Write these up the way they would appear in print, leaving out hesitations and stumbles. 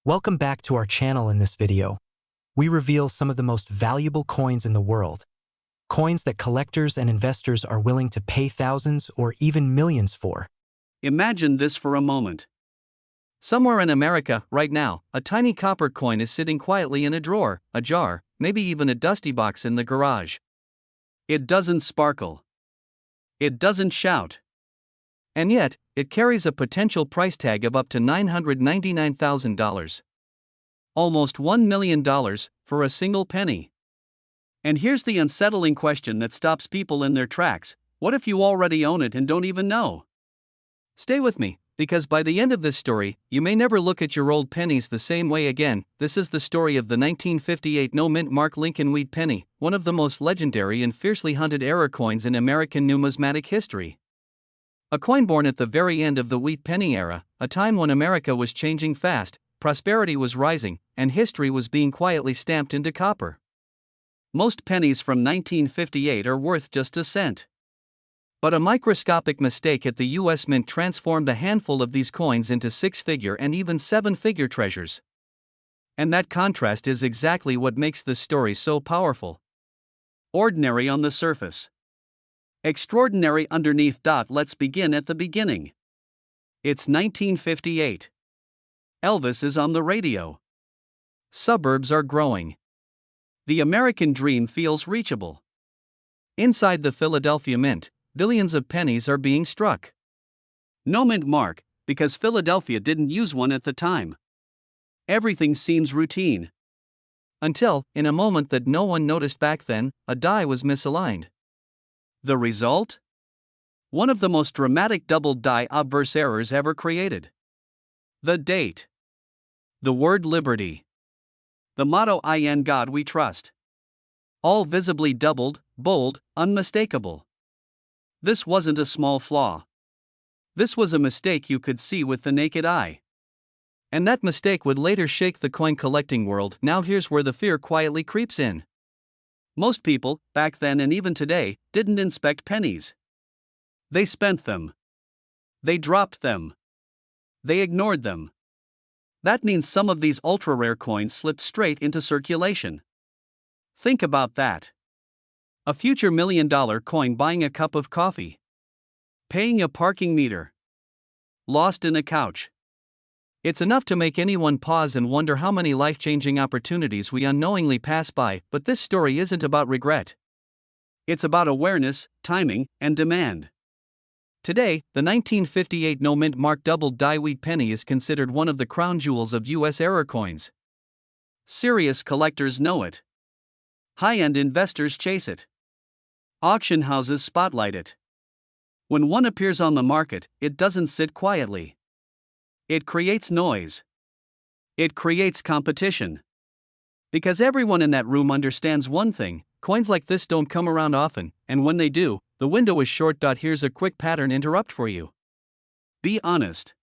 Welcome back to our channel. In this video, we reveal some of the most valuable coins in the world. Coins that collectors and investors are willing to pay thousands or even millions for. Imagine this for a moment. Somewhere in America, right now, a tiny copper coin is sitting quietly in a drawer, a jar, maybe even a dusty box in the garage. It doesn't sparkle. It doesn't shout. And yet, it carries a potential price tag of up to $999,000. Almost $1 million for a single penny. And here's the unsettling question that stops people in their tracks: what if you already own it and don't even know? Stay with me, because by the end of this story, you may never look at your old pennies the same way again. This is the story of the 1958 no-mint mark Lincoln wheat penny, one of the most legendary and fiercely hunted era coins in American numismatic history. A coin born at the very end of the wheat penny era, a time when America was changing fast, prosperity was rising, and history was being quietly stamped into copper. Most pennies from 1958 are worth just a cent. But a microscopic mistake at the U.S. Mint transformed a handful of these coins into six-figure and even seven-figure treasures. And that contrast is exactly what makes this story so powerful. Ordinary on the surface, extraordinary underneath. Let's begin at the beginning. It's 1958. Elvis is on the radio. Suburbs are growing. The American dream feels reachable. Inside the Philadelphia Mint, billions of pennies are being struck. No mint mark, because Philadelphia didn't use one at the time. Everything seems routine. Until, in a moment that no one noticed back then, a die was misaligned. The result? One of the most dramatic double die obverse errors ever created. The date. The word liberty. The motto "In God we trust." All visibly doubled, bold, unmistakable. This wasn't a small flaw. This was a mistake you could see with the naked eye. And that mistake would later shake the coin collecting world. Now here's where the fear quietly creeps in. Most people, back then and even today, didn't inspect pennies. They spent them. They dropped them. They ignored them. That means some of these ultra-rare coins slipped straight into circulation. Think about that. A future $1 million coin buying a cup of coffee. Paying a parking meter. Lost in a couch. It's enough to make anyone pause and wonder how many life-changing opportunities we unknowingly pass by. But this story isn't about regret. It's about awareness, timing, and demand. Today, the 1958 no-mint mark double die wheat penny is considered one of the crown jewels of U.S. era coins. Serious collectors know it. High-end investors chase it. Auction houses spotlight it. When one appears on the market, it doesn't sit quietly. It creates noise. It creates competition. Because everyone in that room understands one thing: coins like this don't come around often, and when they do, the window is short. Here's a quick pattern interrupt for you. Be honest.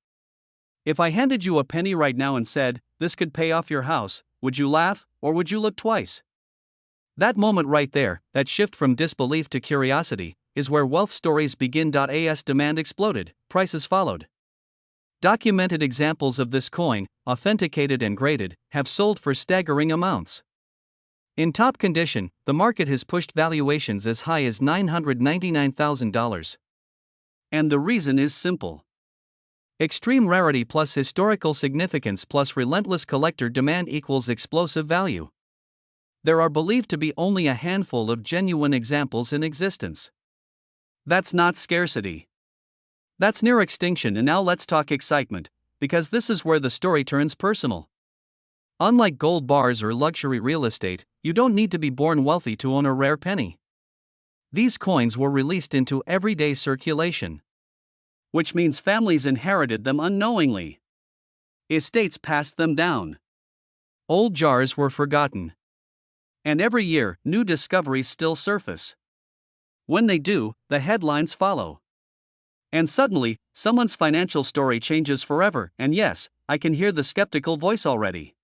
If I handed you a penny right now and said, "This could pay off your house," would you laugh, or would you look twice? That moment right there, that shift from disbelief to curiosity, is where wealth stories begin. As demand exploded, prices followed. Documented examples of this coin, authenticated and graded, have sold for staggering amounts. In top condition, the market has pushed valuations as high as $999,000. And the reason is simple. Extreme rarity plus historical significance plus relentless collector demand equals explosive value. There are believed to be only a handful of genuine examples in existence. That's not scarcity. That's near extinction. And now let's talk excitement, because this is where the story turns personal. Unlike gold bars or luxury real estate, you don't need to be born wealthy to own a rare penny. These coins were released into everyday circulation. Which means families inherited them unknowingly. Estates passed them down. Old jars were forgotten. And every year, new discoveries still surface. When they do, the headlines follow. And suddenly, someone's financial story changes forever. And yes, I can hear the skeptical voice already.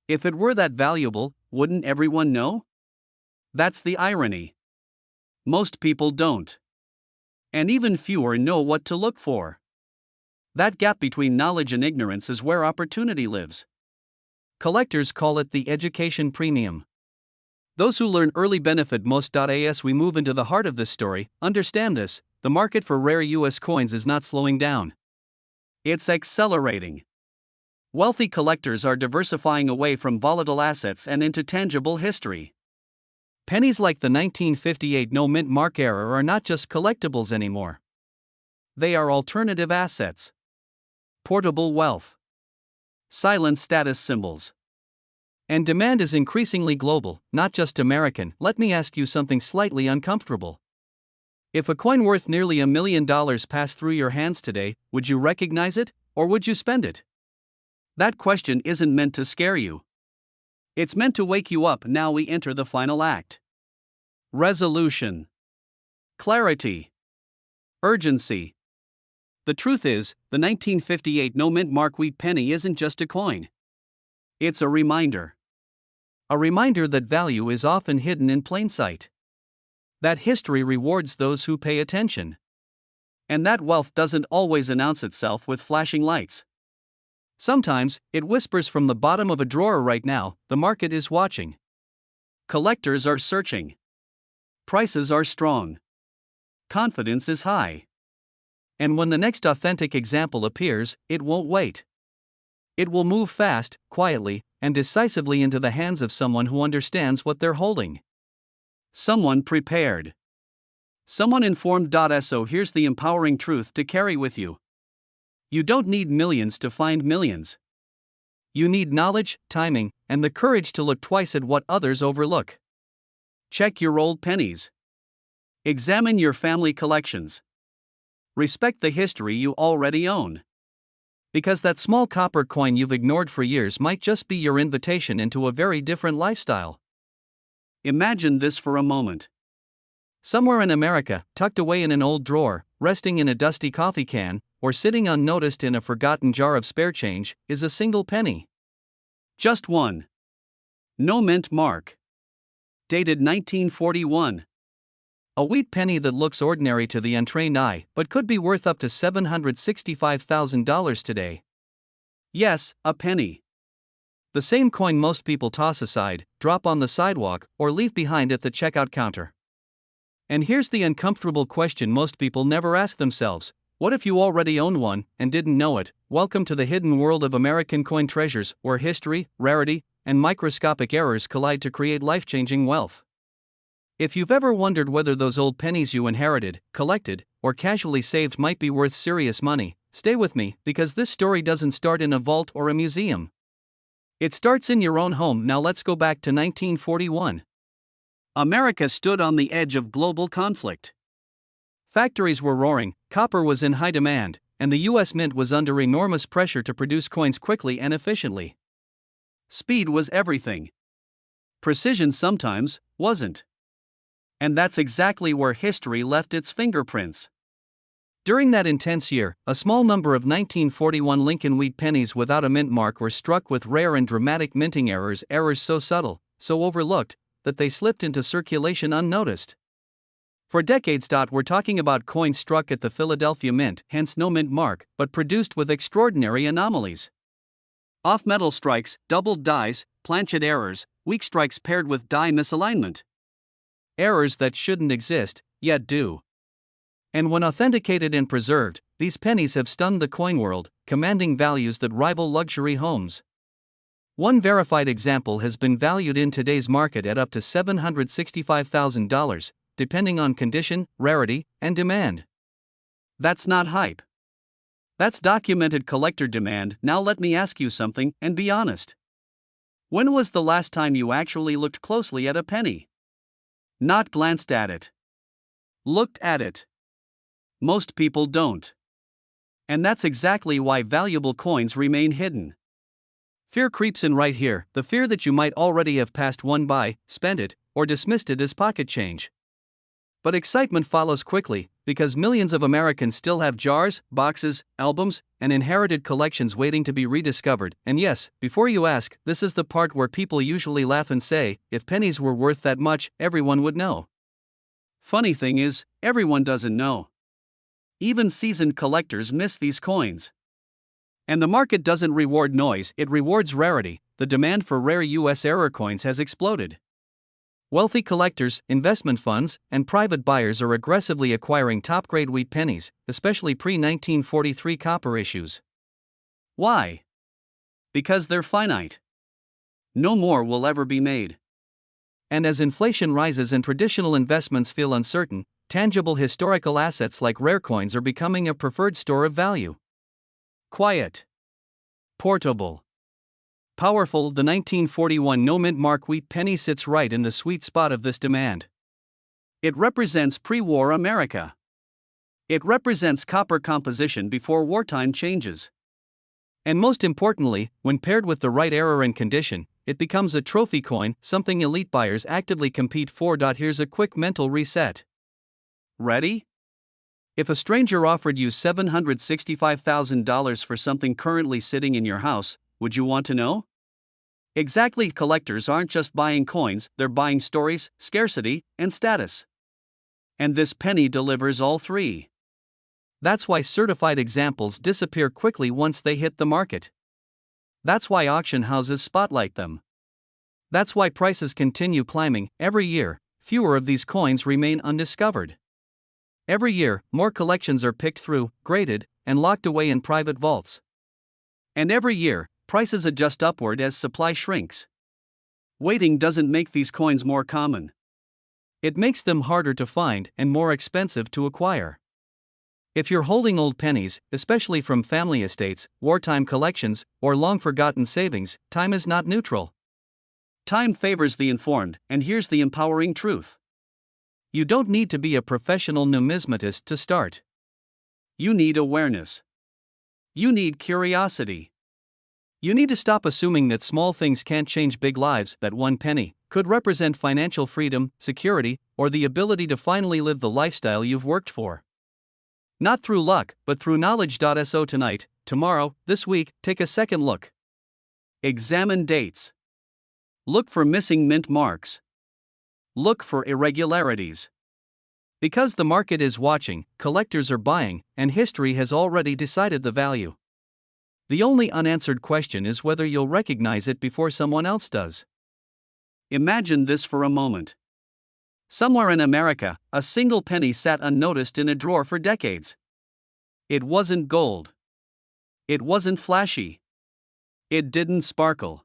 If it were that valuable, wouldn't everyone know? That's the irony. Most people don't. And even fewer know what to look for. That gap between knowledge and ignorance is where opportunity lives. Collectors call it the education premium. Those who learn early benefit most. As we move into the heart of this story, understand this: the market for rare US coins is not slowing down. It's accelerating. Wealthy collectors are diversifying away from volatile assets and into tangible history. Pennies like the 1958 no-mint mark era are not just collectibles anymore. They are alternative assets. Portable wealth. Silent status symbols. And demand is increasingly global, not just American. Let me ask you something slightly uncomfortable. If a coin worth nearly $1 million passed through your hands today, would you recognize it, or would you spend it? That question isn't meant to scare you. It's meant to wake you up. Now we enter the final act. Resolution. Clarity. Urgency. The truth is, the 1958 no-mint mark wheat penny isn't just a coin. It's a reminder. A reminder that value is often hidden in plain sight. That history rewards those who pay attention. And that wealth doesn't always announce itself with flashing lights. Sometimes, it whispers from the bottom of a drawer. Right now, the market is watching. Collectors are searching. Prices are strong. Confidence is high. And when the next authentic example appears, it won't wait. It will move fast, quietly, and decisively into the hands of someone who understands what they're holding. Someone prepared. Someone informed. So here's the empowering truth to carry with you. You don't need millions to find millions. You need knowledge, timing, and the courage to look twice at what others overlook. Check your old pennies. Examine your family collections. Respect the history you already own. Because that small copper coin you've ignored for years might just be your invitation into a very different lifestyle. Imagine this for a moment. Somewhere in America, tucked away in an old drawer, resting in a dusty coffee can, or sitting unnoticed in a forgotten jar of spare change, is a single penny. Just one. No mint mark. Dated 1941. A wheat penny that looks ordinary to the untrained eye, but could be worth up to $765,000 today. Yes, a penny. The same coin most people toss aside, drop on the sidewalk, or leave behind at the checkout counter. And here's the uncomfortable question most people never ask themselves: what if you already owned one and didn't know it? Welcome to the hidden world of American coin treasures, where history, rarity, and microscopic errors collide to create life-changing wealth. If you've ever wondered whether those old pennies you inherited, collected, or casually saved might be worth serious money, stay with me, because this story doesn't start in a vault or a museum. It starts in your own home. Now let's go back to 1941. America stood on the edge of global conflict. Factories were roaring, copper was in high demand, and the US Mint was under enormous pressure to produce coins quickly and efficiently. Speed was everything. Precision sometimes wasn't. And that's exactly where history left its fingerprints. During that intense year, a small number of 1941 Lincoln wheat pennies without a mint mark were struck with rare and dramatic minting errors so subtle, so overlooked, that they slipped into circulation unnoticed. For decades. We're talking about coins struck at the Philadelphia Mint, hence no mint mark, but produced with extraordinary anomalies. Off-metal strikes, doubled dies, planchet errors, weak strikes paired with die misalignment. Errors that shouldn't exist, yet do. And when authenticated and preserved, these pennies have stunned the coin world, commanding values that rival luxury homes. One verified example has been valued in today's market at up to $765,000, depending on condition, rarity, and demand. That's not hype. That's documented collector demand. Now let me ask you something, and be honest. When was the last time you actually looked closely at a penny? Not glanced at it. Looked at it. Most people don't. And that's exactly why valuable coins remain hidden. Fear creeps in right here, the fear that you might already have passed one by, spent it, or dismissed it as pocket change. But excitement follows quickly, because millions of Americans still have jars, boxes, albums, and inherited collections waiting to be rediscovered. And yes, before you ask, this is the part where people usually laugh and say, if pennies were worth that much, everyone would know. Funny thing is, everyone doesn't know. Even seasoned collectors miss these coins. And the market doesn't reward noise, it rewards rarity, the demand for rare U.S. error coins has exploded. Wealthy collectors, investment funds, and private buyers are aggressively acquiring top-grade wheat pennies, especially pre-1943 copper issues. Why? Because they're finite. No more will ever be made. And as inflation rises and traditional investments feel uncertain, tangible historical assets like rare coins are becoming a preferred store of value. Quiet. Portable. Powerful, the 1941 no-mint mark wheat penny sits right in the sweet spot of this demand. It represents pre-war America. It represents copper composition before wartime changes. And most importantly, when paired with the right era and condition, it becomes a trophy coin, something elite buyers actively compete for. Here's a quick mental reset. Ready? If a stranger offered you $765,000 for something currently sitting in your house, would you want to know? Exactly, collectors aren't just buying coins, they're buying stories, scarcity, and status. And this penny delivers all three. That's why certified examples disappear quickly once they hit the market. That's why auction houses spotlight them. That's why prices continue climbing. Every year, fewer of these coins remain undiscovered. Every year, more collections are picked through, graded, and locked away in private vaults. And every year, prices adjust upward as supply shrinks. Waiting doesn't make these coins more common. It makes them harder to find and more expensive to acquire. If you're holding old pennies, especially from family estates, wartime collections, or long-forgotten savings, time is not neutral. Time favors the informed, and here's the empowering truth. You don't need to be a professional numismatist to start. You need awareness. You need curiosity. You need to stop assuming that small things can't change big lives, that one penny could represent financial freedom, security, or the ability to finally live the lifestyle you've worked for. Not through luck, but through knowledge. So tonight, tomorrow, this week, take a second look. Examine dates. Look for missing mint marks. Look for irregularities. Because the market is watching, collectors are buying, and history has already decided the value. The only unanswered question is whether you'll recognize it before someone else does. Imagine this for a moment. Somewhere in America, a single penny sat unnoticed in a drawer for decades. It wasn't gold. It wasn't flashy. It didn't sparkle.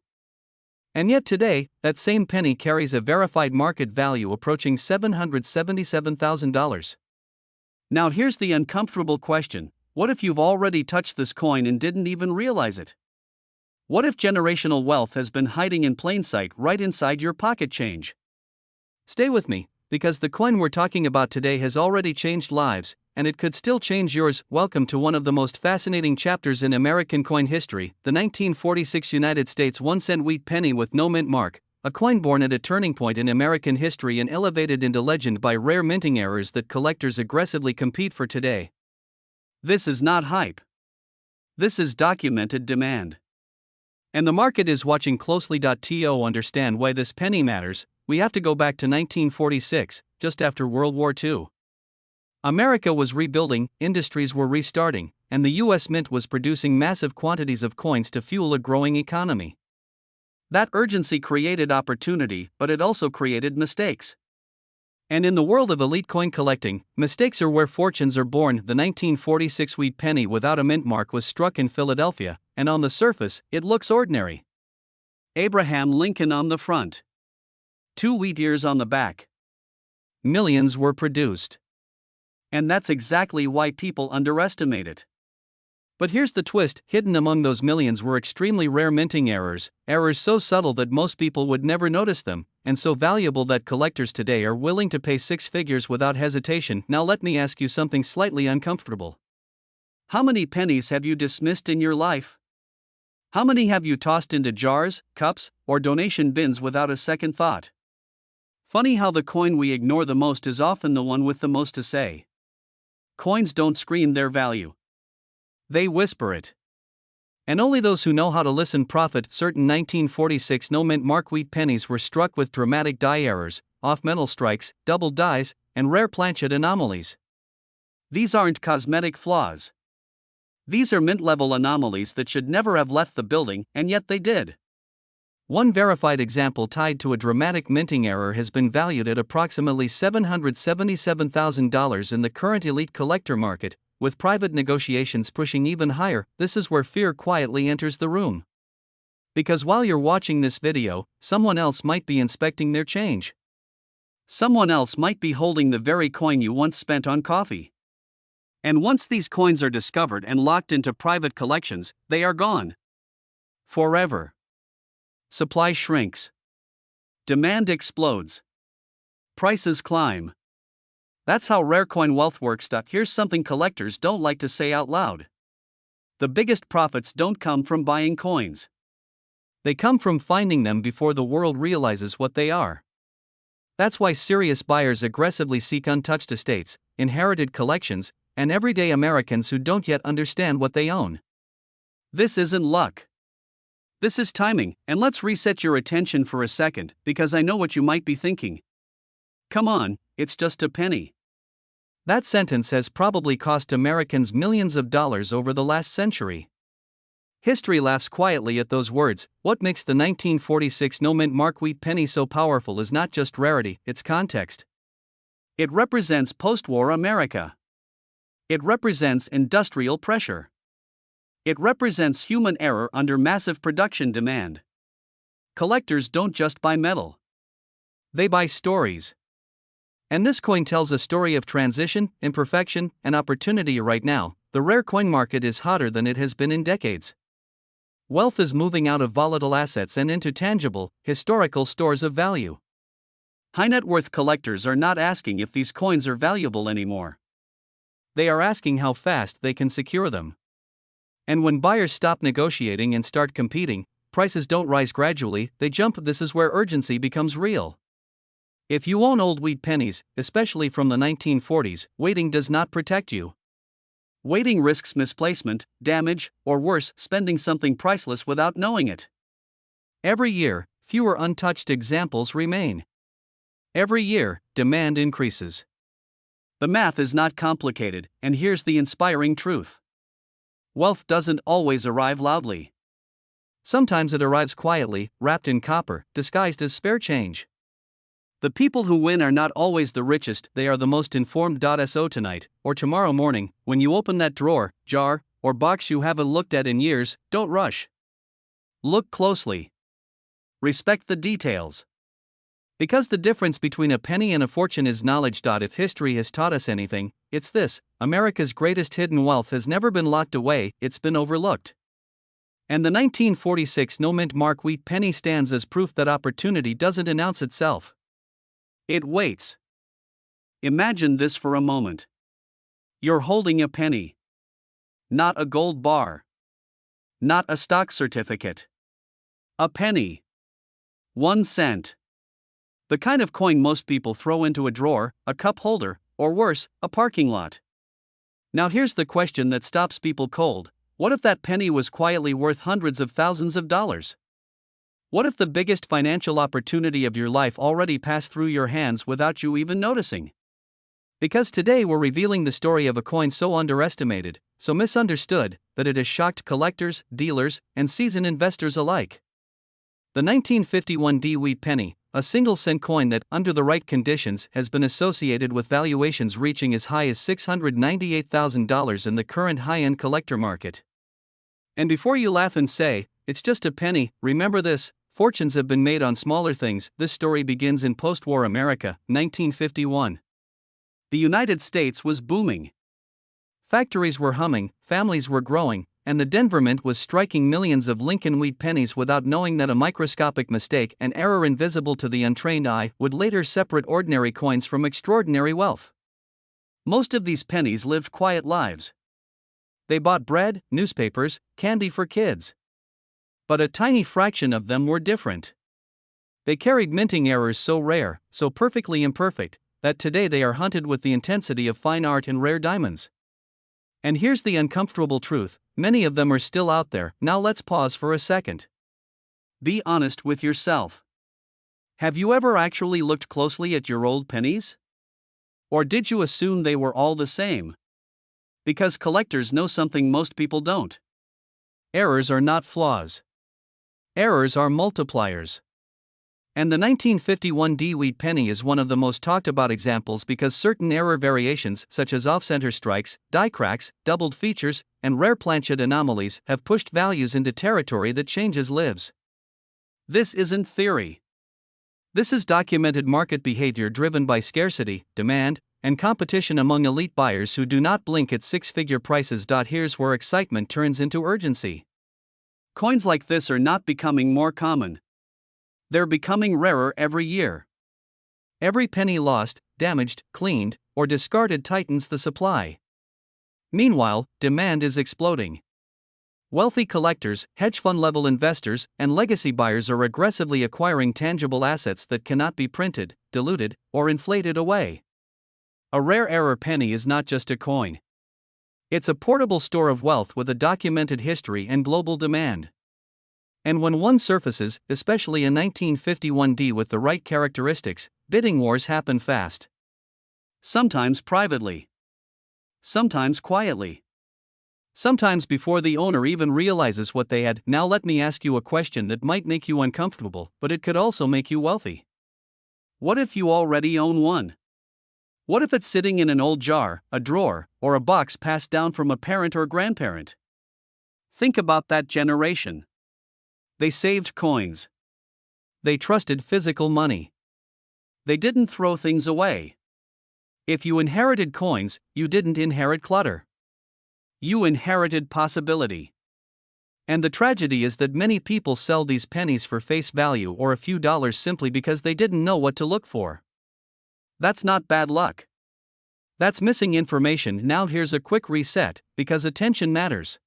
And yet today, that same penny carries a verified market value approaching $777,000. Now here's the uncomfortable question. What if you've already touched this coin and didn't even realize it? What if generational wealth has been hiding in plain sight right inside your pocket change? Stay with me, because the coin we're talking about today has already changed lives, and it could still change yours. Welcome to one of the most fascinating chapters in American coin history, the 1946 United States 1-cent wheat penny with no mint mark, a coin born at a turning point in American history and elevated into legend by rare minting errors that collectors aggressively compete for today. This is not hype. This is documented demand. And the market is watching closely. To understand why this penny matters, we have to go back to 1946, just after World War II. America was rebuilding, industries were restarting, and the U.S. Mint was producing massive quantities of coins to fuel a growing economy. That urgency created opportunity, but it also created mistakes. And in the world of elite coin collecting, mistakes are where fortunes are born. The 1946 wheat penny without a mint mark was struck in Philadelphia, and on the surface, it looks ordinary. Abraham Lincoln on the front. 2 wheat ears on the back. Millions were produced. And that's exactly why people underestimate it. But here's the twist, hidden among those millions were extremely rare minting errors so subtle that most people would never notice them, and so valuable that collectors today are willing to pay 6 figures without hesitation. Now let me ask you something slightly uncomfortable. How many pennies have you dismissed in your life? How many have you tossed into jars, cups, or donation bins without a second thought? Funny how the coin we ignore the most is often the one with the most to say. Coins don't scream their value. They whisper it. And only those who know how to listen profit. Certain 1946 no-mint mark wheat pennies were struck with dramatic die errors, off-metal strikes, double dies, and rare planchet anomalies. These aren't cosmetic flaws. These are mint-level anomalies that should never have left the building, and yet they did. One verified example tied to a dramatic minting error has been valued at approximately $777,000 in the current elite collector market, with private negotiations pushing even higher. This is where fear quietly enters the room. Because while you're watching this video, someone else might be inspecting their change. Someone else might be holding the very coin you once spent on coffee. And once these coins are discovered and locked into private collections, they are gone. Forever. Supply shrinks. Demand explodes. Prices climb. That's how rare coin wealth works. Here's something collectors don't like to say out loud. The biggest profits don't come from buying coins. They come from finding them before the world realizes what they are. That's why serious buyers aggressively seek untouched estates, inherited collections, and everyday Americans who don't yet understand what they own. This isn't luck. This is timing, and let's reset your attention for a second, because I know what you might be thinking. Come on, it's just a penny. That sentence has probably cost Americans millions of dollars over the last century. History laughs quietly at those words. What makes the 1946 no-mint mark wheat penny so powerful is not just rarity, it's context. It represents post-war America. It represents industrial pressure. It represents human error under massive production demand. Collectors don't just buy metal. They buy stories. And this coin tells a story of transition, imperfection, and opportunity right now. The rare coin market is hotter than it has been in decades. Wealth is moving out of volatile assets and into tangible, historical stores of value. High net worth collectors are not asking if these coins are valuable anymore. They are asking how fast they can secure them. And when buyers stop negotiating and start competing, prices don't rise gradually, they jump. This is where urgency becomes real. If you own old wheat pennies, especially from the 1940s, waiting does not protect you. Waiting risks misplacement, damage, or worse, spending something priceless without knowing it. Every year, fewer untouched examples remain. Every year, demand increases. The math is not complicated, and here's the inspiring truth. Wealth doesn't always arrive loudly. Sometimes it arrives quietly, wrapped in copper, disguised as spare change. The people who win are not always the richest, they are the most informed. So tonight, or tomorrow morning, when you open that drawer, jar, or box you haven't looked at in years, don't rush. Look closely. Respect the details. Because the difference between a penny and a fortune is knowledge. If history has taught us anything, it's this: America's greatest hidden wealth has never been locked away, it's been overlooked. And the 1946 no-mint mark wheat penny stands as proof that opportunity doesn't announce itself. It waits. Imagine this for a moment. You're holding a penny. Not a gold bar. Not a stock certificate. A penny. 1 cent. The kind of coin most people throw into a drawer, a cup holder, or worse, a parking lot. Now here's the question that stops people cold. What if that penny was quietly worth hundreds of thousands of dollars? What if the biggest financial opportunity of your life already passed through your hands without you even noticing? Because today we're revealing the story of a coin so underestimated, so misunderstood, that it has shocked collectors, dealers, and seasoned investors alike. The 1951 wheat penny, a single-cent coin that, under the right conditions, has been associated with valuations reaching as high as $698,000 in the current high-end collector market. And before you laugh and say, it's just a penny, remember this: fortunes have been made on smaller things. This story begins in post-war America, 1951. The United States was booming. Factories were humming, families were growing, and the Denver Mint was striking millions of Lincoln wheat pennies without knowing that a microscopic mistake, an error invisible to the untrained eye, would later separate ordinary coins from extraordinary wealth. Most of these pennies lived quiet lives. They bought bread, newspapers, candy for kids. But a tiny fraction of them were different. They carried minting errors so rare, so perfectly imperfect, that today they are hunted with the intensity of fine art and rare diamonds. And here's the uncomfortable truth: many of them are still out there. Now let's pause for a second. Be honest with yourself. Have you ever actually looked closely at your old pennies? Or did you assume they were all the same? Because collectors know something most people don't. Errors are not flaws. Errors are multipliers. And the 1951 D-Wheat penny is one of the most talked about examples because certain error variations such as off-center strikes, die cracks, doubled features, and rare planchet anomalies have pushed values into territory that changes lives. This isn't theory. This is documented market behavior driven by scarcity, demand, and competition among elite buyers who do not blink at six-figure prices. Here's where excitement turns into urgency. Coins like this are not becoming more common. They're becoming rarer every year. Every penny lost, damaged, cleaned, or discarded tightens the supply. Meanwhile, demand is exploding. Wealthy collectors, hedge fund level investors, and legacy buyers are aggressively acquiring tangible assets that cannot be printed, diluted, or inflated away. A rare error penny is not just a coin. It's a portable store of wealth with a documented history and global demand. And when one surfaces, especially a 1951 D with the right characteristics, bidding wars happen fast. Sometimes privately. Sometimes quietly. Sometimes before the owner even realizes what they had. Now let me ask you a question that might make you uncomfortable, but it could also make you wealthy. What if you already own one? What if it's sitting in an old jar, a drawer, or a box passed down from a parent or grandparent? Think about that generation. They saved coins. They trusted physical money. They didn't throw things away. If you inherited coins, you didn't inherit clutter. You inherited possibility. And the tragedy is that many people sell these pennies for face value or a few dollars simply because they didn't know what to look for. That's not bad luck. That's missing information. Now here's a quick reset, because attention matters.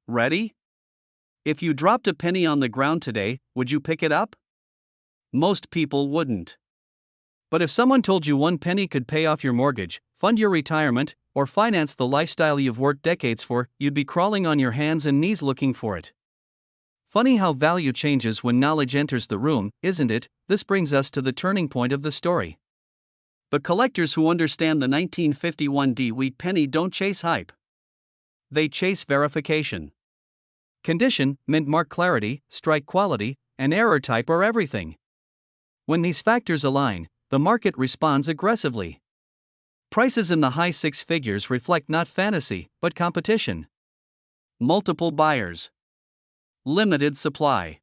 Ready? If you dropped a penny on the ground today, would you pick it up? Most people wouldn't. But if someone told you one penny could pay off your mortgage, fund your retirement, or finance the lifestyle you've worked decades for, you'd be crawling on your hands and knees looking for it. Funny how value changes when knowledge enters the room, isn't it? This brings us to the turning point of the story. But collectors who understand the 1951 D-Wheat penny don't chase hype. They chase verification. Condition, mint mark clarity, strike quality, and error type are everything. When these factors align, the market responds aggressively. Prices in the high six figures reflect not fantasy, but competition. Multiple buyers. Limited supply.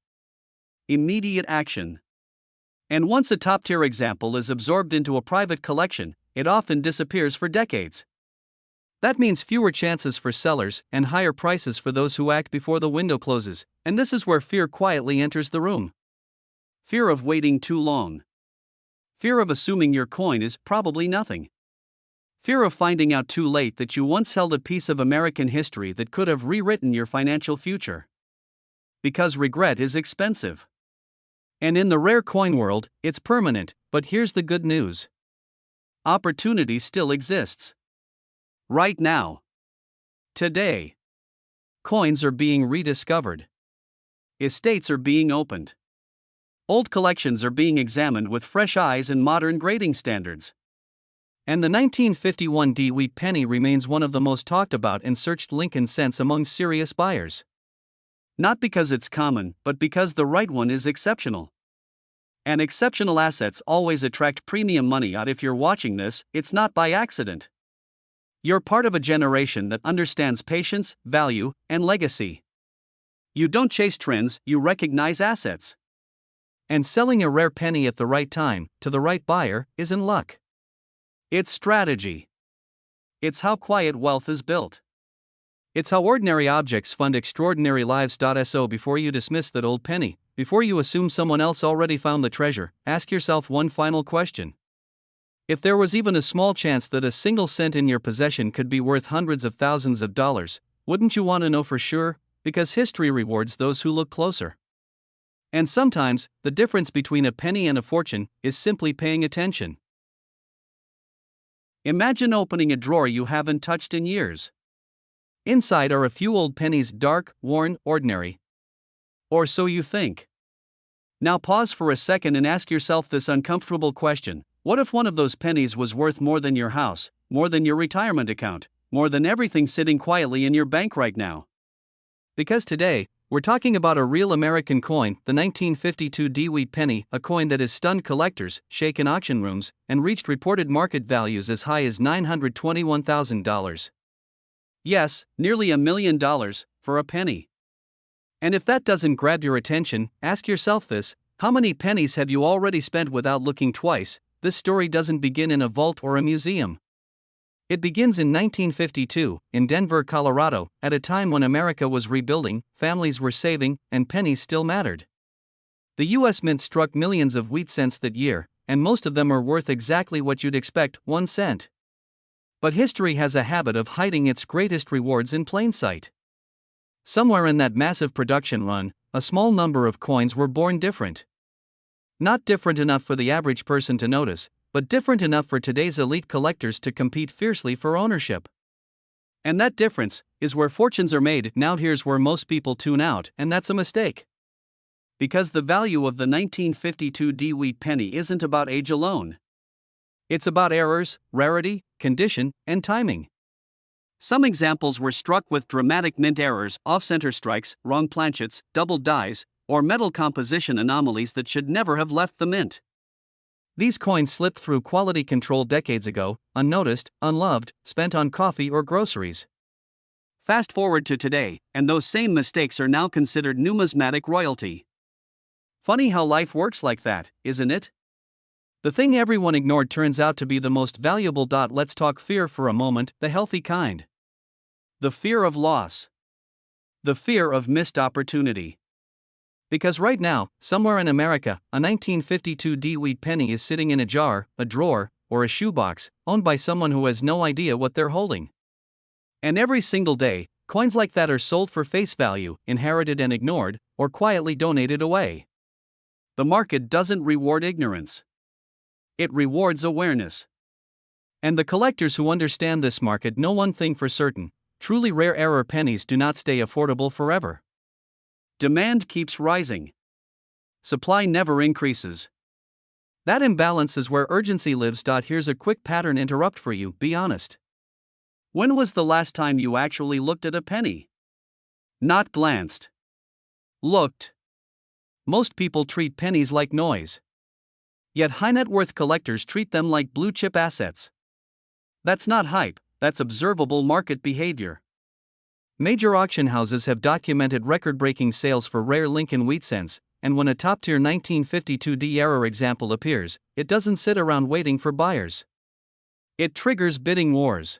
Immediate action. And once a top-tier example is absorbed into a private collection, it often disappears for decades. That means fewer chances for sellers and higher prices for those who act before the window closes, and this is where fear quietly enters the room. Fear of waiting too long. Fear of assuming your coin is probably nothing. Fear of finding out too late that you once held a piece of American history that could have rewritten your financial future. Because regret is expensive. And in the rare coin world, it's permanent, but here's the good news. Opportunity still exists. Right now. Today. Coins are being rediscovered. Estates are being opened. Old collections are being examined with fresh eyes and modern grading standards. And the 1951 D-Wheat penny remains one of the most talked about and searched Lincoln cents among serious buyers. Not because it's common, but because the right one is exceptional. And exceptional assets always attract premium money. If you're watching this, it's not by accident. You're part of a generation that understands patience, value, and legacy. You don't chase trends, you recognize assets. And selling a rare penny at the right time, to the right buyer, isn't luck. It's strategy. It's how quiet wealth is built. It's how ordinary objects fund extraordinary lives. So before you dismiss that old penny, before you assume someone else already found the treasure, ask yourself one final question. If there was even a small chance that a single cent in your possession could be worth hundreds of thousands of dollars, wouldn't you want to know for sure? Because history rewards those who look closer. And sometimes, the difference between a penny and a fortune is simply paying attention. Imagine opening a drawer you haven't touched in years. Inside are a few old pennies, dark, worn, ordinary. Or so you think. Now pause for a second and ask yourself this uncomfortable question. What if one of those pennies was worth more than your house, more than your retirement account, more than everything sitting quietly in your bank right now? Because today, We're talking about a real American coin, the 1952 Dewey penny, a coin that has stunned collectors, shaken auction rooms, and reached reported market values as high as $921,000. Yes, nearly $1 million for a penny. And if that doesn't grab your attention, ask yourself this: how many pennies have you already spent without looking twice? This story doesn't begin in a vault or a museum. It begins in 1952, in Denver, Colorado, at a time when America was rebuilding, families were saving, and pennies still mattered. The U.S. Mint struck millions of wheat cents that year, and most of them are worth exactly what you'd expect, 1 cent. But history has a habit of hiding its greatest rewards in plain sight. Somewhere in that massive production run, a small number of coins were born different. Not different enough for the average person to notice, but different enough for today's elite collectors to compete fiercely for ownership. And that difference is where fortunes are made. Now here's where most people tune out, and that's a mistake. Because the value of the 1952 Dewey penny isn't about age alone. It's about errors, rarity, condition, and timing. Some examples were struck with dramatic mint errors, off-center strikes, wrong planchets, doubled dies, or metal composition anomalies that should never have left the mint. These coins slipped through quality control decades ago, unnoticed, unloved, spent on coffee or groceries. Fast forward to today, and those same mistakes are now considered numismatic royalty. Funny how life works like that, isn't it? The thing everyone ignored turns out to be the most valuable. Let's talk fear for a moment, the healthy kind. The fear of loss. The fear of missed opportunity. Because right now, somewhere in America, a 1952 Dewey penny is sitting in a jar, a drawer, or a shoebox, owned by someone who has no idea what they're holding. And every single day, coins like that are sold for face value, inherited and ignored, or quietly donated away. The market doesn't reward ignorance. It rewards awareness. And the collectors who understand this market know one thing for certain: truly rare error pennies do not stay affordable forever. Demand keeps rising. Supply never increases. That imbalance is where urgency lives. Here's a quick pattern interrupt for you. Be honest. When was the last time you actually looked at a penny? Not glanced. Looked. Most people treat pennies like noise. Yet high net worth collectors treat them like blue chip assets. That's not hype, that's observable market behavior. Major auction houses have documented record-breaking sales for rare Lincoln wheat cents, and when a top-tier 1952 D-error example appears, it doesn't sit around waiting for buyers. It triggers bidding wars.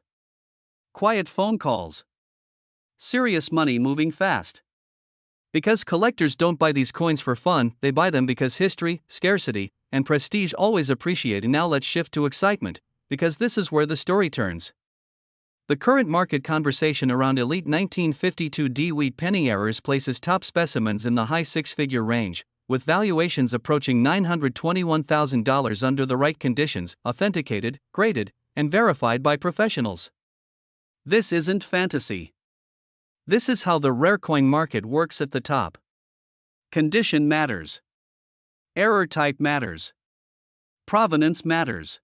Quiet phone calls. Serious money moving fast. Because collectors don't buy these coins for fun, they buy them because history, scarcity, and prestige always appreciate. And now let's shift to excitement, because this is where the story turns. The current market conversation around elite 1952 Dewey penny errors places top specimens in the high six-figure range, with valuations approaching $921,000 under the right conditions, authenticated, graded, and verified by professionals. This isn't fantasy. This is how the rare coin market works at the top. Condition matters. Error type matters. Provenance matters.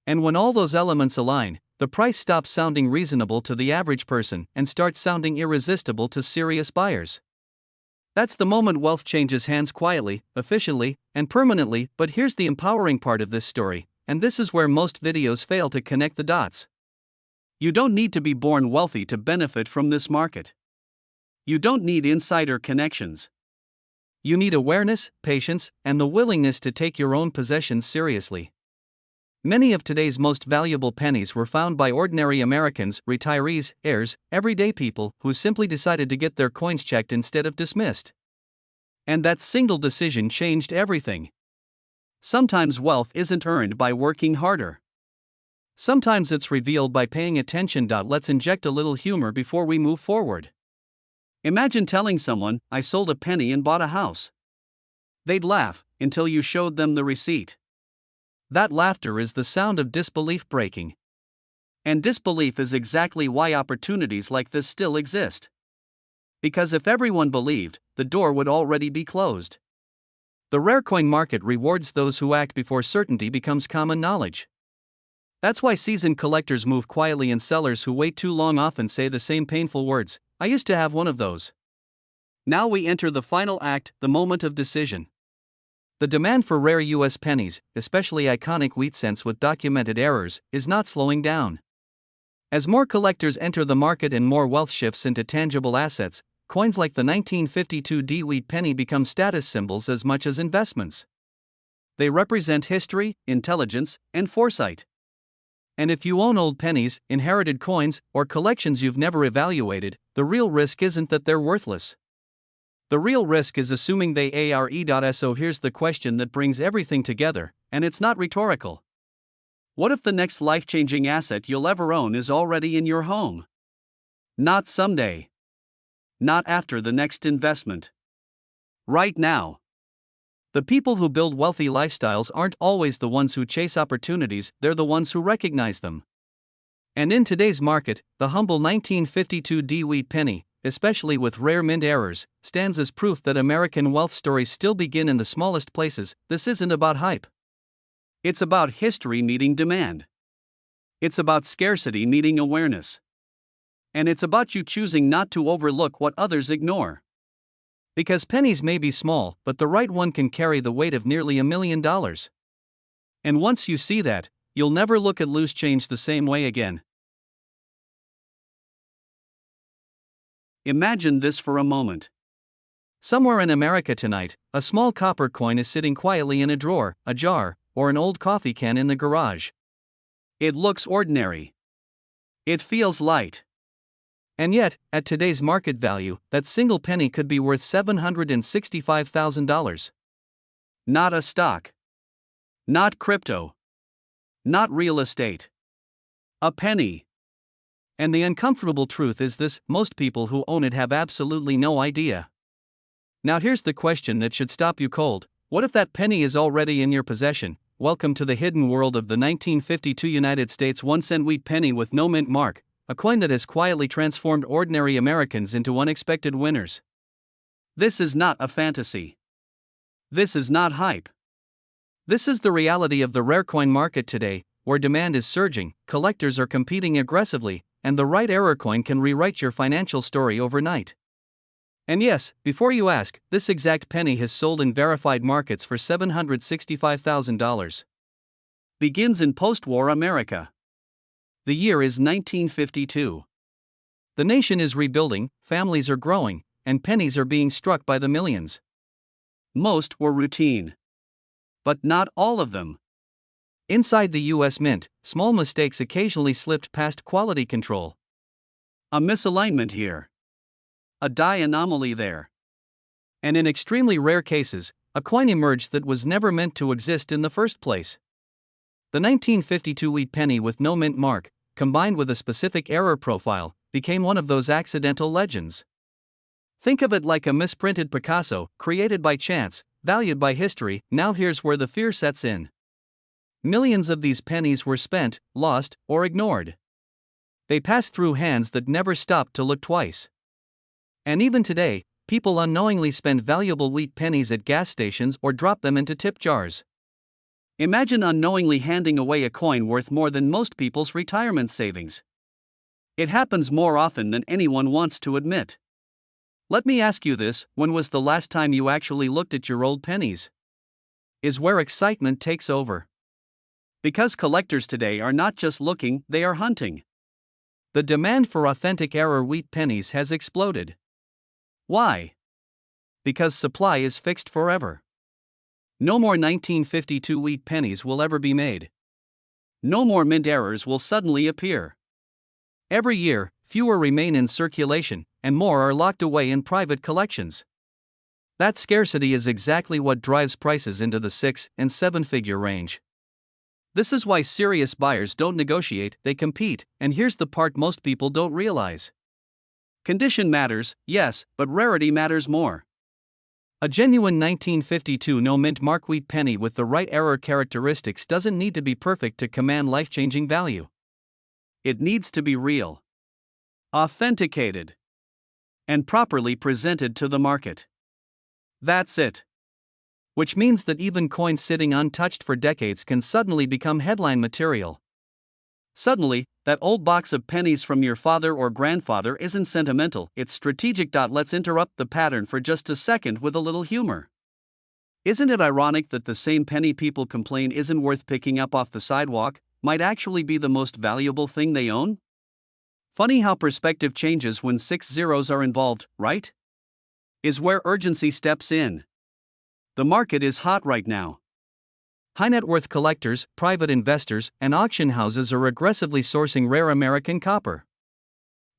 And when all those elements align, the price stops sounding reasonable to the average person and starts sounding irresistible to serious buyers. That's the moment wealth changes hands quietly, efficiently, and permanently. But here's the empowering part of this story, and this is where most videos fail to connect the dots. You don't need to be born wealthy to benefit from this market. You don't need insider connections. You need awareness, patience, and the willingness to take your own possessions seriously. Many of today's most valuable pennies were found by ordinary Americans, retirees, heirs, everyday people who simply decided to get their coins checked instead of dismissed. And that single decision changed everything. Sometimes wealth isn't earned by working harder. Sometimes it's revealed by paying attention. Let's inject a little humor before we move forward. Imagine telling someone, "I sold a penny and bought a house." They'd laugh until you showed them the receipt. That laughter is the sound of disbelief breaking. And disbelief is exactly why opportunities like this still exist. Because if everyone believed, the door would already be closed. The rare coin market rewards those who act before certainty becomes common knowledge. That's why seasoned collectors move quietly and sellers who wait too long often say the same painful words: "I used to have one of those." Now we enter the final act, the moment of decision. The demand for rare U.S. pennies, especially iconic wheat cents with documented errors, is not slowing down. As more collectors enter the market and more wealth shifts into tangible assets, coins like the 1952 D wheat penny become status symbols as much as investments. They represent history, intelligence, and foresight. And if you own old pennies, inherited coins, or collections you've never evaluated, the real risk isn't that they're worthless. The real risk is assuming they are. So here's the question that brings everything together, and it's not rhetorical. What if the next life-changing asset you'll ever own is already in your home? Not someday. Not after the next investment. Right now. The people who build wealthy lifestyles aren't always the ones who chase opportunities, they're the ones who recognize them. And in today's market, the humble 1952 D wheat penny, especially with rare mint errors, stands as proof that American wealth stories still begin in the smallest places. This isn't about hype. It's about history meeting demand. It's about scarcity meeting awareness. And it's about you choosing not to overlook what others ignore. Because pennies may be small, but the right one can carry the weight of nearly $1 million. And once you see that, you'll never look at loose change the same way again. Imagine this for a moment. Somewhere in America tonight, a small copper coin is sitting quietly in a drawer, a jar, or an old coffee can in the garage. It looks ordinary. It feels light. And yet, at today's market value, that single penny could be worth $765,000. Not a stock. Not crypto. Not real estate. A penny. And the uncomfortable truth is this: most people who own it have absolutely no idea. Now here's the question that should stop you cold. What if that penny is already in your possession? Welcome to the hidden world of the 1952 United States 1-cent wheat penny with no mint mark, a coin that has quietly transformed ordinary Americans into unexpected winners. This is not a fantasy. This is not hype. This is the reality of the rare coin market today, where demand is surging, collectors are competing aggressively, and the right error coin can rewrite your financial story overnight. And yes, before you ask, this exact penny has sold in verified markets for $765,000. Begins in post-war America. The year is 1952. The nation is rebuilding, families are growing, and pennies are being struck by the millions. Most were routine. But not all of them. Inside the U.S. Mint, small mistakes occasionally slipped past quality control. A misalignment here. A die anomaly there. And in extremely rare cases, a coin emerged that was never meant to exist in the first place. The 1952 wheat penny with no mint mark, combined with a specific error profile, became one of those accidental legends. Think of it like a misprinted Picasso, created by chance, valued by history. Now here's where the fear sets in. Millions of these pennies were spent, lost, or ignored. They passed through hands that never stopped to look twice. And even today, people unknowingly spend valuable wheat pennies at gas stations or drop them into tip jars. Imagine unknowingly handing away a coin worth more than most people's retirement savings. It happens more often than anyone wants to admit. Let me ask you this: when was the last time you actually looked at your old pennies? Is where excitement takes over. Because collectors today are not just looking, they are hunting. The demand for authentic error wheat pennies has exploded. Why? Because supply is fixed forever. No more 1952 wheat pennies will ever be made. No more mint errors will suddenly appear. Every year, fewer remain in circulation, and more are locked away in private collections. That scarcity is exactly what drives prices into the 6- and 7-figure range. This is why serious buyers don't negotiate, they compete, and here's the part most people don't realize. Condition matters, yes, but rarity matters more. A genuine 1952 no-mint mark wheat penny with the right error characteristics doesn't need to be perfect to command life-changing value. It needs to be real, authenticated, and properly presented to the market. That's it. Which means that even coins sitting untouched for decades can suddenly become headline material. Suddenly, That old box of pennies from your father or grandfather isn't sentimental, it's strategic. Let's interrupt the pattern for just a second with a little humor. Isn't it ironic that the same penny people complain isn't worth picking up off the sidewalk might actually be the most valuable thing they own? Funny how perspective changes when 6 zeros are involved, right? Is where urgency steps in. The market is hot right now. High net worth collectors, private investors, and auction houses are aggressively sourcing rare American copper.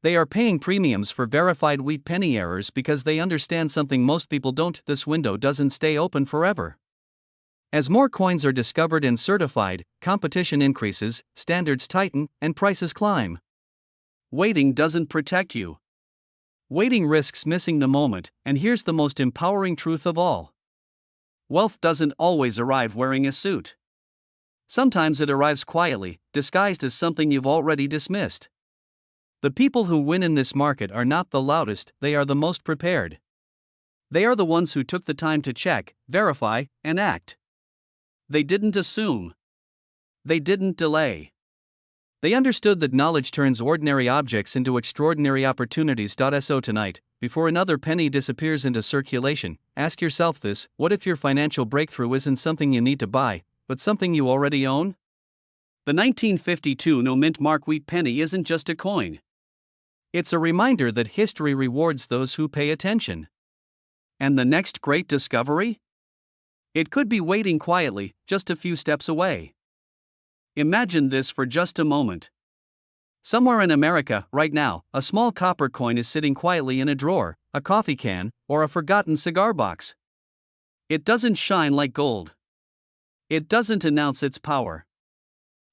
They are paying premiums for verified wheat penny errors because they understand something most people don't: this window doesn't stay open forever. As more coins are discovered and certified, competition increases, standards tighten, and prices climb. Waiting doesn't protect you. Waiting risks missing the moment, and here's the most empowering truth of all. Wealth doesn't always arrive wearing a suit. Sometimes it arrives quietly, disguised as something you've already dismissed. The people who win in this market are not the loudest, they are the most prepared. They are the ones who took the time to check, verify, and act. They didn't assume. They didn't delay. They understood that knowledge turns ordinary objects into extraordinary opportunities. So tonight, before another penny disappears into circulation, ask yourself this: what if your financial breakthrough isn't something you need to buy, but something you already own? The 1952 no-mint mark wheat penny isn't just a coin. It's a reminder that history rewards those who pay attention. And the next great discovery? It could be waiting quietly, just a few steps away. Imagine this for just a moment. Somewhere in America, right now, a small copper coin is sitting quietly in a drawer, a coffee can, or a forgotten cigar box. It doesn't shine like gold. It doesn't announce its power.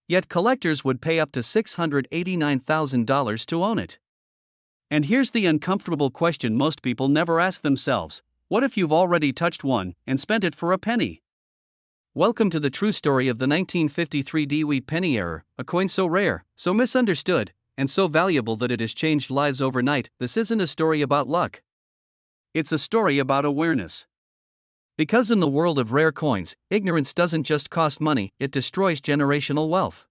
Yet collectors would pay up to $689,000 to own it. And here's the uncomfortable question most people never ask themselves: what if you've already touched one and spent it for a penny? Welcome to the true story of the 1953 wheat penny error, a coin so rare, so misunderstood, and so valuable that it has changed lives overnight. This isn't a story about luck. It's a story about awareness. Because in the world of rare coins, ignorance doesn't just cost money, it destroys generational wealth.